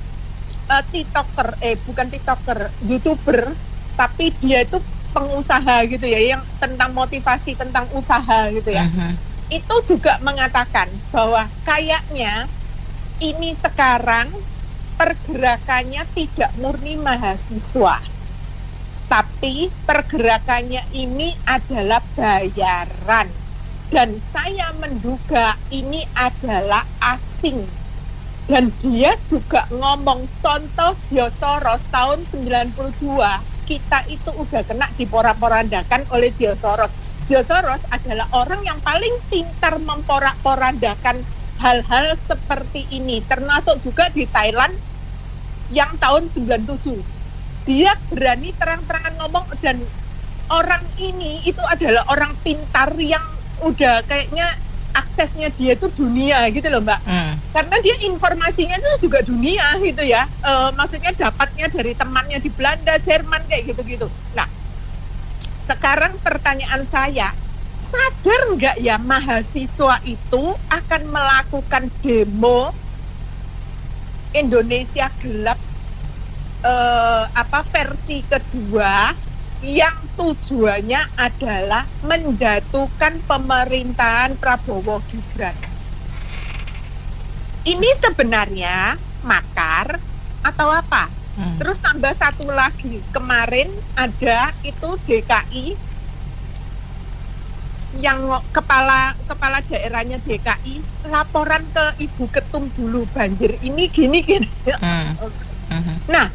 YouTuber, tapi dia itu pengusaha gitu ya, yang tentang motivasi tentang usaha gitu ya. Itu juga mengatakan bahwa kayaknya ini sekarang pergerakannya tidak murni mahasiswa, tapi pergerakannya ini adalah bayaran. Dan saya menduga ini adalah asing. Dan dia juga ngomong, contoh George Soros tahun 92, kita itu udah kena diporak-porandakan oleh George Soros. George Soros adalah orang yang paling pintar memporak-porandakan hal-hal seperti ini, termasuk juga di Thailand yang tahun 97. Dia berani terang-terangan ngomong, dan orang ini itu adalah orang pintar yang udah kayaknya aksesnya dia itu dunia gitu loh Mbak. Karena dia informasinya itu juga dunia gitu ya. Maksudnya dapatnya dari temannya di Belanda, Jerman kayak gitu-gitu. Nah, sekarang pertanyaan saya, sadar nggak ya mahasiswa itu akan melakukan demo Indonesia Gelap versi kedua yang tujuannya adalah menjatuhkan pemerintahan Prabowo Gibran. Ini sebenarnya makar atau apa? Terus tambah satu lagi, kemarin ada itu DKI yang kepala daerahnya DKI laporan ke Ibu Ketum dulu banjir ini gini. Nah,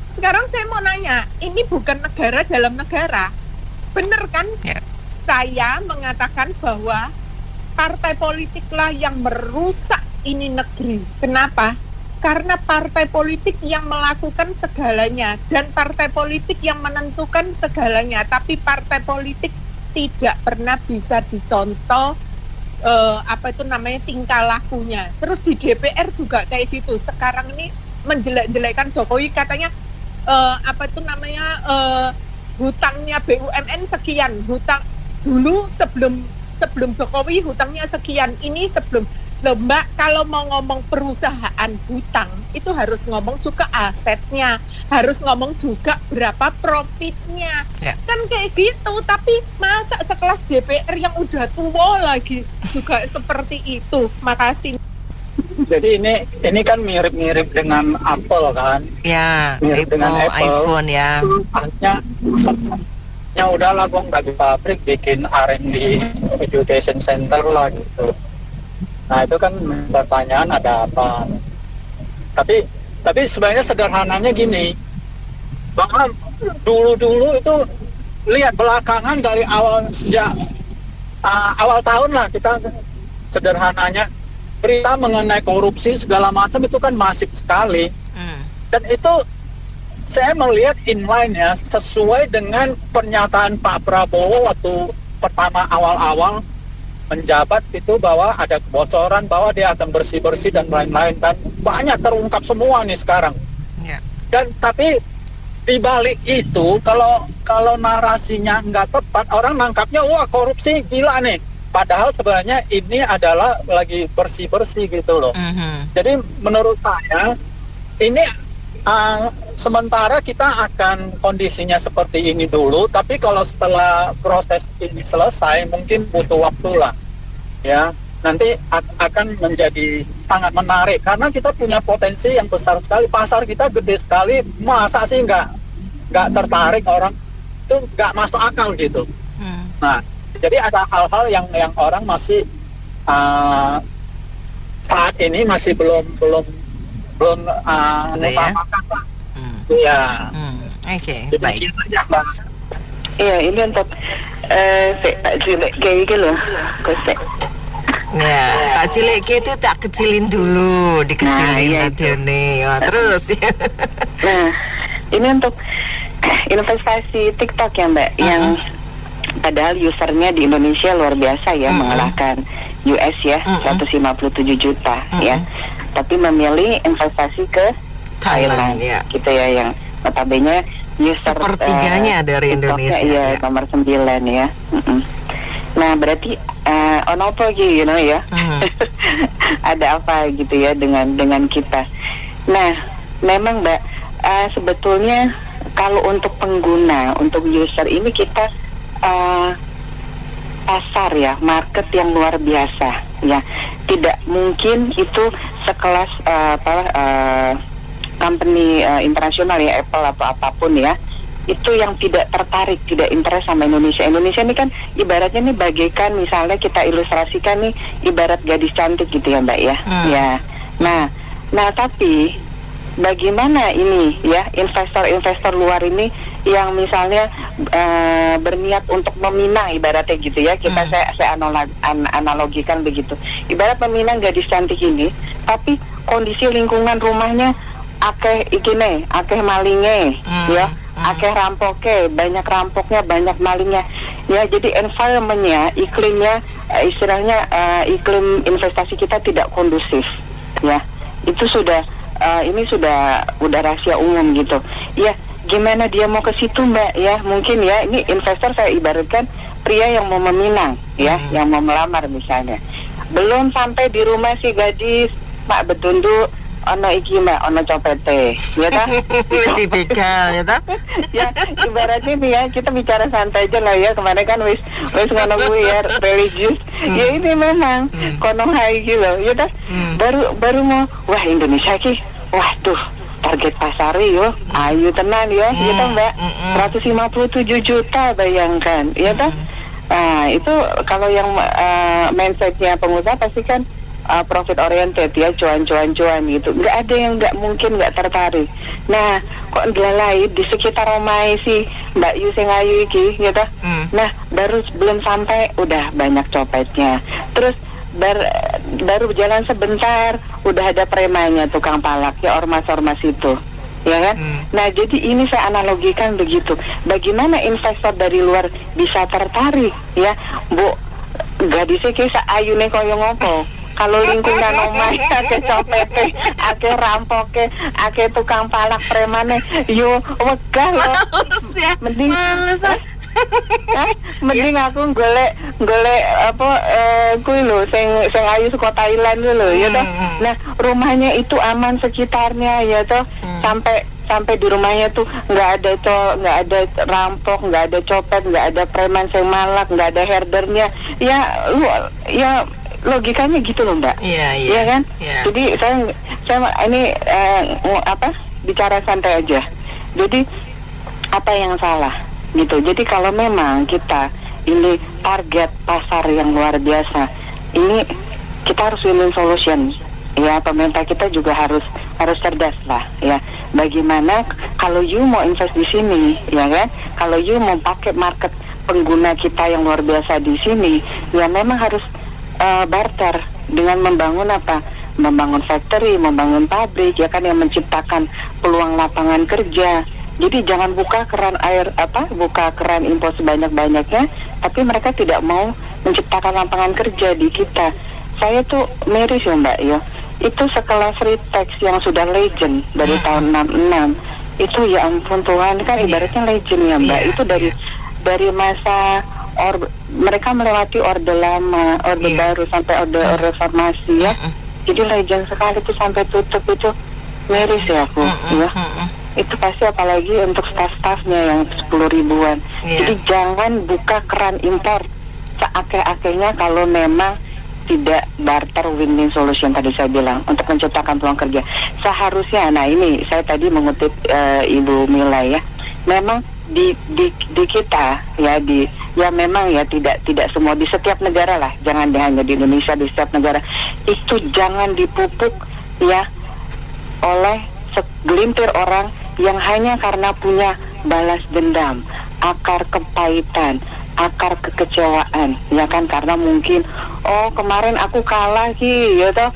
sekarang saya mau nanya, ini bukan negara dalam negara, bener kan? Saya mengatakan bahwa partai politiklah yang merusak ini negeri. Kenapa? Karena partai politik yang melakukan segalanya dan partai politik yang menentukan segalanya, tapi partai politik tidak pernah bisa dicontoh tingkah lakunya. Terus di DPR juga kayak gitu. Sekarang ini menjelek-jelekan Jokowi, katanya hutangnya BUMN sekian, hutang dulu sebelum Jokowi hutangnya sekian, ini sebelum. Loh Mbak, kalau mau ngomong perusahaan hutang itu harus ngomong juga asetnya, harus ngomong juga berapa profitnya, kan kayak gitu. Tapi masa sekelas DPR yang udah tua lagi juga seperti itu. Makasih. Jadi ini kan mirip-mirip dengan Apple kan? Ya, mirip dengan Apple. iPhone ya. Ya udahlah, gua nggak di pabrik, bikin R&D education center lah gitu. Nah itu kan pertanyaan ada apa? Tapi sebenarnya sederhananya gini, bahwa dulu itu lihat belakangan dari awal sejak awal tahun lah kita sederhananya berita mengenai korupsi segala macam itu kan masif sekali. Dan itu saya melihat inline ya, sesuai dengan pernyataan Pak Prabowo waktu pertama awal-awal menjabat itu, bahwa ada kebocoran, bahwa dia akan bersih-bersih dan lain-lain, dan banyak terungkap semua nih sekarang. Dan tapi di balik itu, kalau narasinya nggak tepat, orang nangkapnya wah korupsi gila nih. Padahal sebenarnya ini adalah lagi bersih-bersih gitu loh. Jadi menurut saya ini sementara kita akan kondisinya seperti ini dulu, tapi kalau setelah proses ini selesai mungkin butuh waktu lah, ya. Nanti akan menjadi sangat menarik karena kita punya potensi yang besar sekali, pasar kita gede sekali, masa sih nggak tertarik orang, itu nggak masuk akal gitu. Nah, jadi ada hal-hal yang orang masih saat ini masih belum mengutamakan lah. Ya. Oke, baik. Iya, ini untuk kayak gitu loh, kosek. Ya, tak cilik itu tak kecilin dulu, dikecilin nih. Terus ya. Nah, ini untuk investasi TikTok ya Mbak, yang padahal usernya di Indonesia luar biasa ya, mengalahkan US ya, 157 juta ya. Tapi memilih investasi ke Thailand gitu ya, yang notabene user sepertiganya dari Indonesia. Iya, nomor 9 ya. Nah, berarti ono apa gitu, ya. Ada apa gitu ya dengan kita. Nah, memang Mbak, sebetulnya kalau untuk pengguna, untuk user ini kita pasar ya, market yang luar biasa ya. Tidak mungkin itu sekelas company internasional ya, Apple atau apapun ya, itu yang tidak tertarik, tidak interest sama Indonesia. Indonesia ini kan ibaratnya nih bagaikan, misalnya kita ilustrasikan nih ibarat gadis cantik gitu ya Mbak ya. Ya. Nah tapi bagaimana ini ya investor luar ini yang misalnya berniat untuk meminang ibaratnya gitu ya, kita saya analogikan begitu. Ibarat meminang gadis cantik ini, tapi kondisi lingkungan rumahnya akeh malinge ya. Akeh rampoke, banyak rampoknya, banyak malingnya. Ya, jadi environmentnya, iklimnya, istilahnya iklim investasi kita tidak kondusif. Ya, itu sudah udah rahasia umum gitu. Ya, gimana dia mau ke situ Mbak ya? Mungkin ya, ini investor saya ibaratkan pria yang mau meminang ya, yang mau melamar misalnya. Belum sampai di rumah si gadis, Pak betunduk, ono iki Mbak, ono copete, ya ta? Mesti begal, ya ta? Ya, ibaratnya nih ya, kita bicara santai aja lah ya, kemarin kan wis ngono kuwi ya, religius. Ya ini memang kono hai gitu, ya ta? Baru mau, wah Indonesia ki, waduh, target pasar yo, ayu tenan yo, ya ta Mbak? 157 juta bayangkan, ya ta? Nah, itu kalau yang mindsetnya pengusaha pasti kan profit oriented ya, cuan gitu. Nggak ada yang mungkin nggak tertarik. Nah, kok ngelalai di sekitar Romai si Mbak Yu sing ayu iki gitu. Nah, belum sampai udah banyak copetnya. Terus baru berjalan sebentar udah ada premannya, tukang palak ya, ormas itu. Ya kan? Nah, jadi ini saya analogikan begitu. Bagaimana investor dari luar bisa tertarik ya? Bu, gadisnya kayak ayune koyo ngopo. Kalau lingkungan omah akeh copete, akeh rampoke, akeh tukang palak premane, yo wegah loh. Mending mending aku golek apa kuwi lho sing ayu saka Thailand lho ya toh. Nah, rumahnya itu aman sekitarnya ya toh. Sampai di rumahnya tuh nggak ada rampok, nggak ada copet, nggak ada preman sing malak, nggak ada herdernya. Ya logikanya gitu loh Mbak. Iya kan? Jadi saya ini bicara santai aja. Jadi apa yang salah gitu. Jadi kalau memang kita ini target pasar yang luar biasa, ini kita harus win-win solution. Ya, pemerintah kita juga harus cerdas lah ya. Bagaimana kalau you mau invest di sini, ya kan? Kalau you mau pakai market pengguna kita yang luar biasa di sini, ya memang harus barter dengan membangun apa? Membangun factory, membangun pabrik, ya kan, yang menciptakan peluang lapangan kerja. Jadi jangan buka keran impor sebanyak-banyaknya, tapi mereka tidak mau menciptakan lapangan kerja di kita. Saya tuh miris ya Mbak ya. Itu sekelas Ritex yang sudah legend dari tahun 66. Itu ya ampun Tuhan, kan ibaratnya legend ya Mbak. Itu dari masa mereka melewati orde lama, orde baru sampai orde reformasi ya. Jadi legend sekali itu sampai tutup, itu miris ya aku ya. Itu pasti apalagi untuk staf-stafnya yang 10 ribuan. Jadi jangan buka keran impor seake-akenya kalau memang tidak barter win-win solution tadi saya bilang untuk menciptakan peluang kerja. Seharusnya, nah ini saya tadi mengutip Ibu Mila ya, memang di kita ya memang ya tidak semua di setiap negara lah, jangan hanya di Indonesia, di setiap negara itu jangan dipupuk ya oleh segelintir orang yang hanya karena punya balas dendam, akar kepahitan, akar kekecewaan, ya kan, karena mungkin kemarin aku kalah ki ya toh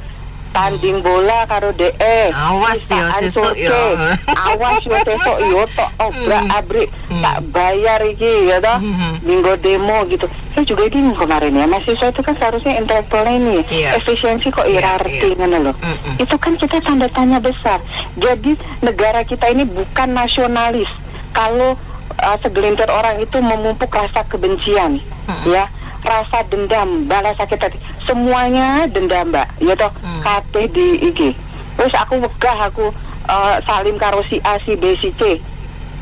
tanding bola karo DE awas yo sesuk yo awas yo sesuk yo tok obrak-abrik tak bayar iki ya toh minggu demo gitu. Saya juga bingung kemarin ya, mahasiswa itu kan seharusnya intelektualnya ini efisiensi kok hierarki ngono loh. Itu kan kita tanda tanya besar. Jadi negara kita ini bukan nasionalis kalau segelintir orang itu memupuk rasa kebencian ya, rasa dendam, balas sakit hati, semuanya dendam Mbak ya toh. Kabeh di iki terus aku wegah, aku salim karo si A, si B, si C.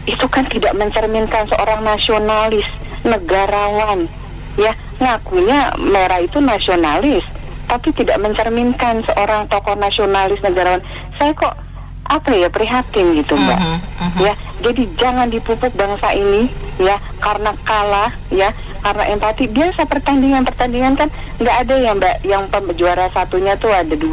Itu kan tidak mencerminkan seorang nasionalis, negarawan ya. Ngakunya merah itu nasionalis tapi tidak mencerminkan seorang tokoh nasionalis, negarawan. Saya kok prihatin gitu Mbak ya. Jadi jangan dipupuk bangsa ini ya karena kalah ya, karena empati. Biasa pertandingan kan nggak ada ya Mbak yang juara satunya tuh ada 2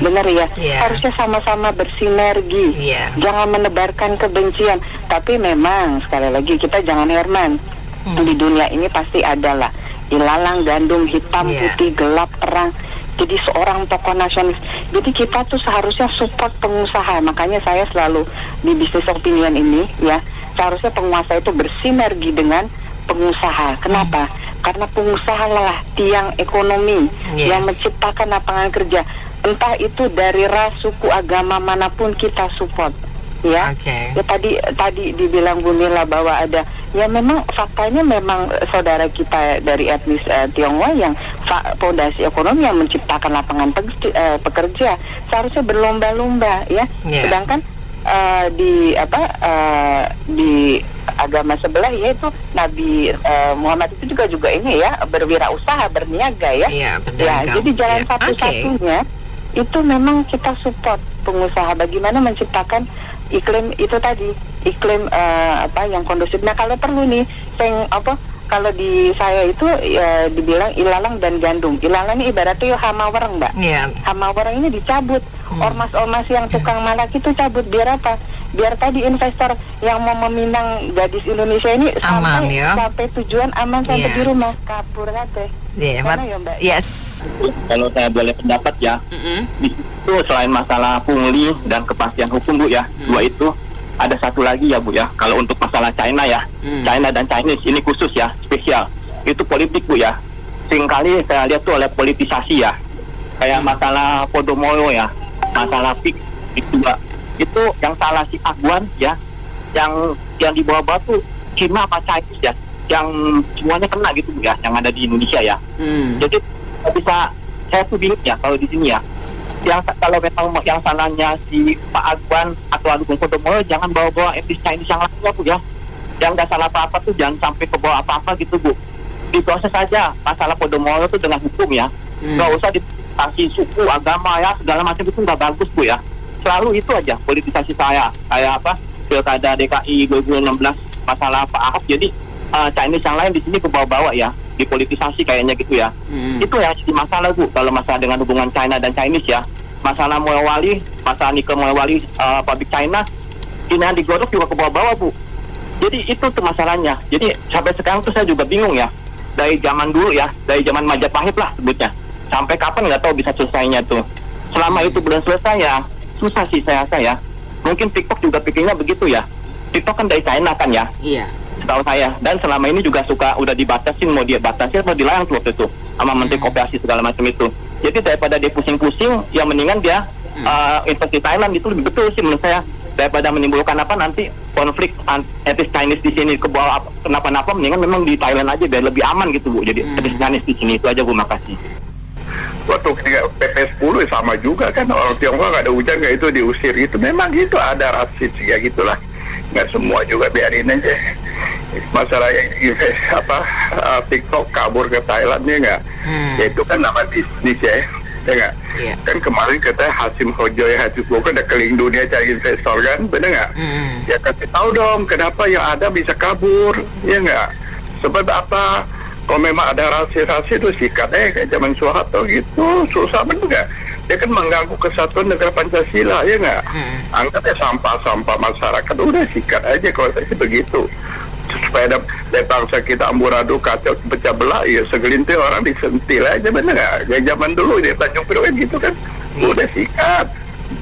bener ya. Harusnya sama-sama bersinergi, jangan menebarkan kebencian. Tapi memang sekali lagi kita jangan herman, di dunia ini pasti ada lah ilalang gandum, hitam putih, gelap terang. Jadi seorang tokoh nasionalis. Jadi kita tuh seharusnya support pengusaha. Makanya saya selalu di Business Opinion ini ya, seharusnya penguasa itu bersinergi dengan pengusaha. Kenapa? Karena pengusaha lah tiang ekonomi yang menciptakan lapangan kerja. Entah itu dari ras, suku, agama manapun kita support. Ya, ya tadi dibilang Bu Mila bahwa ada, ya memang faktanya memang saudara kita dari etnis Tionghoa yang fondasi ekonomi yang menciptakan lapangan pekerja seharusnya berlomba-lomba ya. Sedangkan di agama sebelah yaitu Nabi Muhammad itu juga ini ya berwirausaha, berniaga ya. Jadi jalan satu-satunya itu memang kita support pengusaha bagaimana menciptakan iklim itu tadi, iklim yang kondusif. Nah kalau perlu nih kalau di saya itu ya dibilang ilalang dan gandum. Ilalang ini ibaratnya hama wereng Mbak. Hama wereng ini dicabut. Ormas-ormas yang tukang malak itu cabut. Biar apa? Biar tadi investor yang mau meminang gadis Indonesia ini aman, sampai tujuan aman, sampai di rumah kapur kate. Mana ya Mbak? Kalau saya boleh pendapat ya, di situ selain masalah pungli dan kepastian hukum Bu ya, 2 itu ada satu lagi ya Bu ya. Kalau untuk masalah China ya, China dan Chinese ini khusus ya, spesial. Itu politik Bu ya. Seringkali saya lihat tuh oleh politisasi ya. Kayak masalah Podomoro ya, masalah PIK itu Mbak. Itu yang salah si Agwan ya, yang dibawa-bawa tuh Cina apa Chinese ya, yang semuanya kena gitu Bu ya, yang ada di Indonesia ya. Jadi bisa, saya tuh bingung ya kalau di sini ya. Yang kalau memang yang salahnya si Pak Agwan atau Agung Podomoro, jangan bawa-bawa etnis Chinese yang lainnya Bu ya. Yang nggak salah apa-apa tuh jangan sampai ke bawah apa-apa gitu Bu. Diproses saja masalah Podomoro tuh dengan hukum ya. Nggak usah ditansi suku, agama ya, segala macam itu nggak bagus Bu ya. Selalu itu aja politisasi saya. Kayak Pilkada DKI 2016 masalah Pak Ahok. Jadi Chinese yang lain di sini ke bawah-bawah ya, dipolitisasi kayaknya gitu ya. Itu yang jadi masalah Bu kalau masalah dengan hubungan China dan Chinese ya. Masalah Moewali, masalah nikel Moewali pabrik China, ini yang digodok juga ke bawah-bawah Bu. Jadi itu tuh masalahnya. Jadi sampai sekarang tuh saya juga bingung ya. Dari zaman dulu ya, dari zaman Majapahit lah sebutnya. Sampai kapan nggak tahu bisa selesainya tuh. Selama itu belum selesai ya, susah sih saya rasa ya. Mungkin TikTok juga pikirnya begitu ya. TikTok kan dari China kan ya. Iya. Setahu saya. Dan selama ini juga udah dibatasin, mau dia batasi atau dilarang tuh waktu itu sama Menteri Koperasi segala macam itu. Jadi daripada dia pusing-pusing, ya mendingan dia invest di Thailand, itu lebih betul sih menurut saya. Daripada menimbulkan nanti konflik etnis Chinese di sini ke bawah kenapa-napa, mendingan memang di Thailand aja biar lebih aman gitu Bu. Jadi etnis Chinese di sini itu aja Bu, makasih. Waktu PP10 sama juga kan, orang Tiongkok nggak ada hujan nggak itu diusir gitu. Memang gitu, ada rasis ya gitulah. Nggak semua juga, biarin aja. Masalah TikTok kabur ke Thailand ya nggak? Ya itu kan nama bisnis ya nggak? Kan kemarin kata Hasim Hojoy udah keliling dunia cari investor kan, bener nggak? Ya kasih tahu dong kenapa yang ada bisa kabur, ya nggak? Sebab apa? Kalau memang ada rahasia-rahasia itu sikat kayak zaman Soeharto gitu, susah bener nggak? Dia kan mengganggu kesatuan negara Pancasila, ya nggak? Angkatnya sampah-sampah masyarakat, udah sikat aja kalau saya sih begitu. Supaya ada bangsa kita amburadul kacau pecah belah, ya segelintir orang disentil aja, bener nggak? Kayak zaman dulu di Tanjung Priok gitu kan, udah sikat.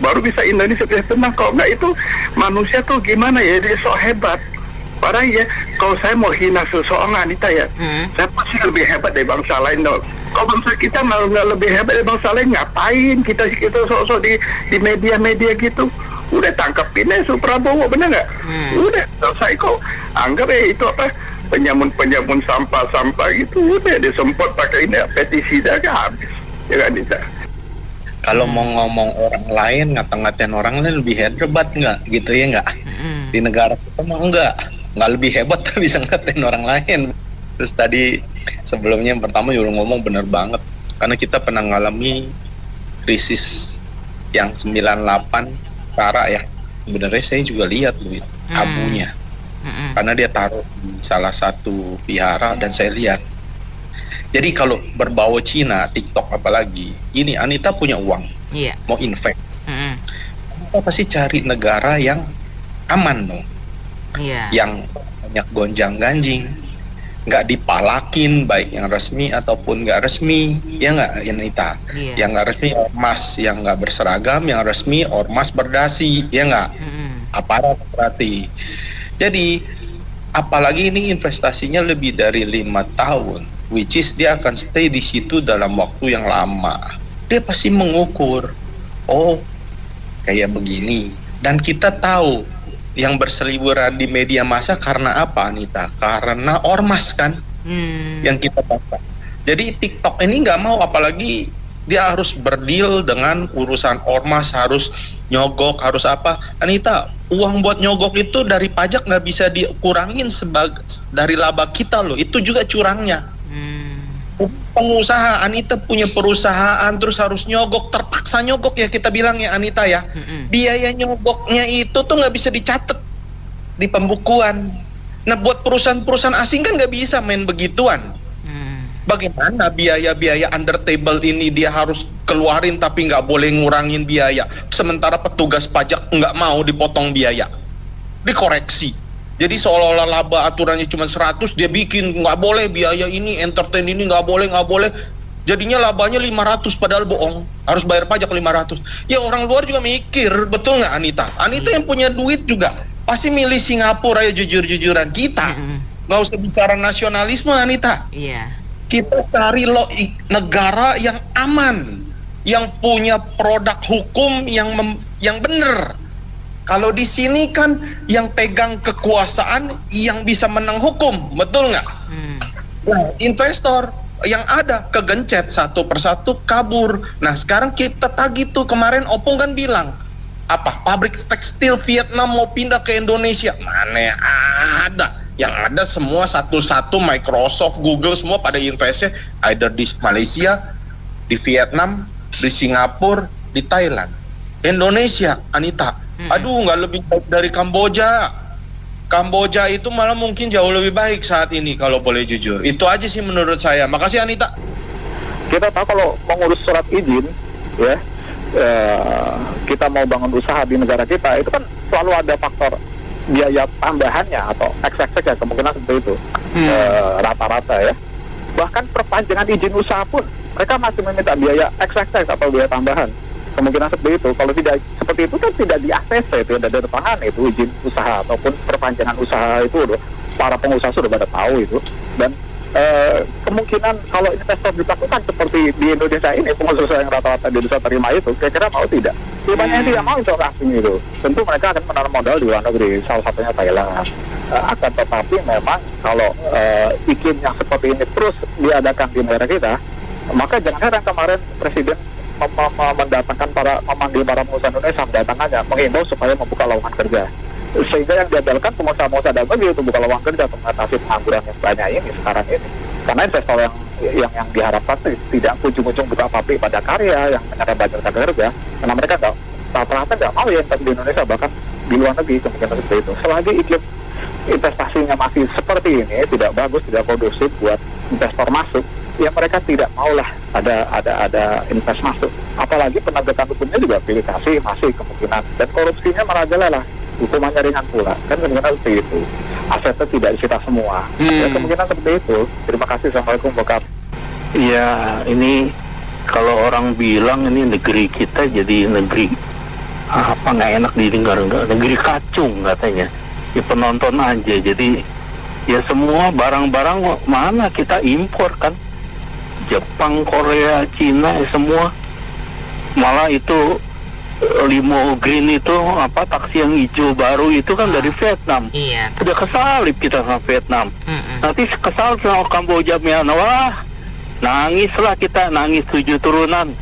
Baru bisa Indonesia bisa tenang. Kalau nggak itu manusia tuh gimana ya, dia sok hebat. Padahal ya, kalau saya mau hina seseorang Anita ya, saya pasti lebih hebat dari bangsa lain dong. Kalau bangsa kita nggak lebih hebat dari bangsa lain, ngapain kita sok-sok di media-media gitu? Udah tangkapin aja Prabowo, bener nggak? Udah selesai kok. Anggap itu penyamun sampah-sampah gitu, udah disempot pakai ini petisi dah habis. Ya kan Anita? Kalau mau ngomong orang lain, ngata-ngatain orang lain lebih hebat nggak gitu ya nggak? Di negara kita mah nggak lebih hebat tapi bisa ngatain orang lain. Terus tadi sebelumnya yang pertama juga ngomong bener banget, karena kita pernah ngalami krisis yang 98 Tara ya. Sebenarnya saya juga lihat duit abunya, karena dia taruh di salah satu vihara dan saya lihat. Jadi kalau berbau Cina, TikTok apalagi, ini Anita punya uang, mau invest, Anita pasti cari negara yang aman dong, yang banyak gonjang-ganjing, nggak dipalakin baik yang resmi ataupun nggak resmi, ya nggak Anita? Yang nggak resmi ormas, yang nggak berseragam, yang resmi ormas berdasi, ya nggak? Aparat berarti. Jadi apalagi ini investasinya lebih dari 5 tahun, which is dia akan stay di situ dalam waktu yang lama. Dia pasti mengukur, oh kayak begini. Dan kita tahu yang berseliweran di media massa karena apa Anita? Karena ormas kan yang kita baca. Jadi TikTok ini nggak mau, apalagi dia harus berdeal dengan urusan ormas, harus nyogok, harus apa. Anita, uang buat nyogok itu dari pajak nggak bisa dikurangin dari laba kita loh, itu juga curangnya. Pengusaha, Anita punya perusahaan terus harus nyogok, terpaksa nyogok ya kita bilang ya Anita ya. Biaya nyogoknya itu tuh nggak bisa dicatat di pembukuan. Nah buat perusahaan-perusahaan asing kan nggak bisa main begituan. Bagaimana biaya-biaya under table ini dia harus keluarin tapi nggak boleh ngurangin biaya, sementara petugas pajak nggak mau dipotong biaya, dikoreksi. Jadi seolah-olah laba aturannya cuma 100, dia bikin nggak boleh biaya ini, entertain ini nggak boleh. Jadinya labanya 500 padahal bohong, harus bayar pajak 500. Ya orang luar juga mikir, betul nggak Anita? Anita yang punya duit juga pasti milih Singapura ya, jujur-jujuran. Kita nggak usah bicara nasionalisme Anita. Kita cari negara yang aman, yang punya produk hukum yang benar. Kalau di sini kan yang pegang kekuasaan yang bisa menang hukum, betul nggak? Nah, investor yang ada kegencet satu persatu kabur. Nah sekarang kita tagih tuh, kemarin Opung kan bilang apa, pabrik tekstil Vietnam mau pindah ke Indonesia, mana ada? Yang ada semua satu-satu Microsoft, Google semua pada investnya either di Malaysia, di Vietnam, di Singapura, di Thailand. Indonesia, Anita, aduh nggak lebih baik dari Kamboja. Kamboja itu malah mungkin jauh lebih baik saat ini kalau boleh jujur. Itu aja sih menurut saya. Makasih Anita. Kita tahu kalau mengurus surat izin, ya kita mau bangun usaha di negara kita, itu kan selalu ada faktor biaya tambahannya atau XX ya, kemungkinan seperti itu rata-rata ya. Bahkan perpanjangan izin usaha pun mereka masih meminta biaya XX atau biaya tambahan, kemungkinan seperti itu. Kalau tidak seperti itu kan tidak di ACC itu, tidak ada tangan itu izin usaha ataupun perpanjangan usaha itu para pengusaha sudah pada tahu itu. Dan kemungkinan kalau investor dilakukan seperti di Indonesia ini, pengusaha yang rata-rata di Indonesia terima itu, kira-kira mau tidak? Banyak yang tidak mau investor asing itu. Tentu mereka akan menaruh modal di luar negeri, salah satunya Thailand. Akan tetapi memang kalau iklim yang seperti ini terus diadakan di negara kita, maka jangan heran kemarin Presiden memanggil para pengusaha Indonesia, mendatangkannya, menghimbau supaya membuka lowongan kerja. Sehingga yang diandalkan pengusaha-pengusaha dalam negeri itu buka lowongan kerja untuk mengatasi pengangguran yang banyak ini sekarang ini. Karena investor yang diharapkan tidak ujung-ujung buka pabrik pada karya yang menyerap banyak tenaga kerja, karena mereka rata-rata nggak mau ya investasi di Indonesia, bahkan di luar negeri kemungkinan seperti itu. Selagi iklim investasinya masih seperti ini, tidak bagus, tidak kondusif buat investor masuk, ya mereka tidak maulah ada invest masuk. Apalagi penegakan hukumnya juga pilih-kasih masih kemungkinan, dan korupsinya merajalela, hukumannya ringan pula, kan kemungkinan seperti itu. Asetnya tidak disita semua, ya kemungkinan seperti itu. Terima kasih. Assalamualaikum warahmatullahi wabarakatuh. Ya, ini kalau orang bilang ini negeri kita jadi negeri apa nggak enak didengar, negeri kacung katanya. Ya penonton aja, jadi ya semua barang-barang mana kita impor kan, Jepang, Korea, Cina, ya semua. Malah itu limo green itu apa, taksi yang hijau baru itu kan dari Vietnam. Iya. Udah kesalip kita sama Vietnam. Nanti kesalip sama Kamboja, Myanmar, wah nangislah kita, nangis 7 turunan.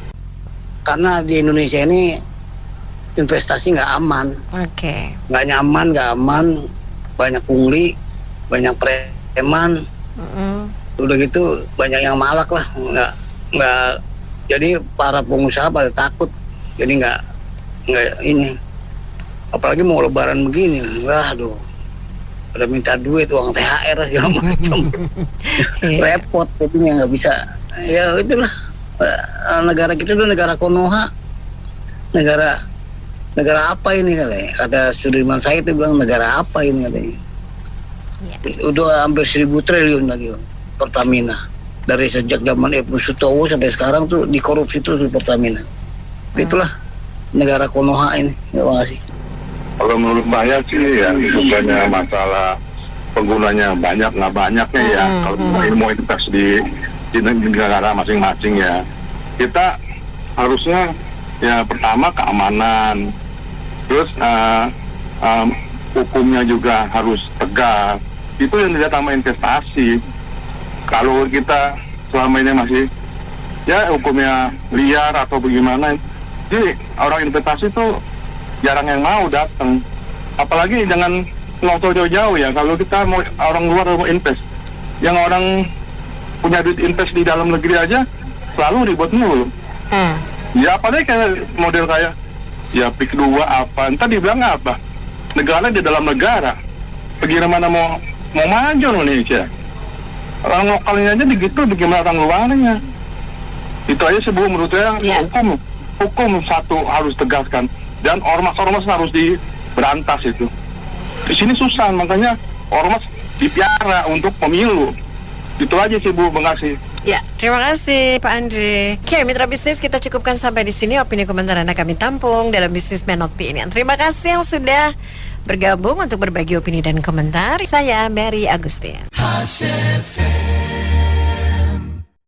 Karena di Indonesia ini investasi nggak aman. Oke. Nggak nyaman, nggak aman, banyak pungli, banyak preman. Udah gitu banyak yang malak lah, nggak. Jadi para pengusaha pada takut. Jadi nggak ini, apalagi mau lebaran begini, waduh, pada minta duit, uang THR segala macam, repot, jadinya nggak bisa. Ya itulah, negara kita itu negara Konoha, negara apa ini kata Sudirman Said itu bilang, negara apa ini katanya. Udah hampir 1.000 triliun lagi Pertamina, dari sejak zaman Ibnu Sutowo sampai sekarang tuh dikorupsi terus di Pertamina. Itulah negara Konoha ini. Terima kasih. Kalau menurut saya sih ya, bukannya masalah penggunanya banyak nggak banyaknya ya. Kalau mau investasi di negara masing-masing ya, kita harusnya ya pertama keamanan, terus hukumnya juga harus tegak. Itu yang tidak tambah investasi. Kalau kita selama ini masih ya hukumnya liar atau bagaimana, jadi orang investasi tuh jarang yang mau datang. Apalagi jangan nongol jauh-jauh ya. Kalau kita mau orang luar mau invest, yang orang punya duit invest di dalam negeri aja selalu ribut mulu. Ya apalagi kayak model kayak ya PIK 2 apa, entah dibilang apa, negara di dalam negara, bagaimana mau maju Indonesia. Orang lokalnya aja begitu, bagaimana orang luarnya. Itu aja sih Bu, menurut saya hukum satu harus tegaskan, dan ormas-ormas harus diberantas itu. Di sini susah, makanya ormas dipiara untuk pemilu. Itu aja sih Bu, makasih. Ya, terima kasih Pak Andre. Oke, mitra bisnis, kita cukupkan sampai di sini. Opini komentar Anda kami tampung dalam Businessman Opinion. Terima kasih yang sudah bergabung untuk berbagi opini dan komentar. Saya Mary Agustin.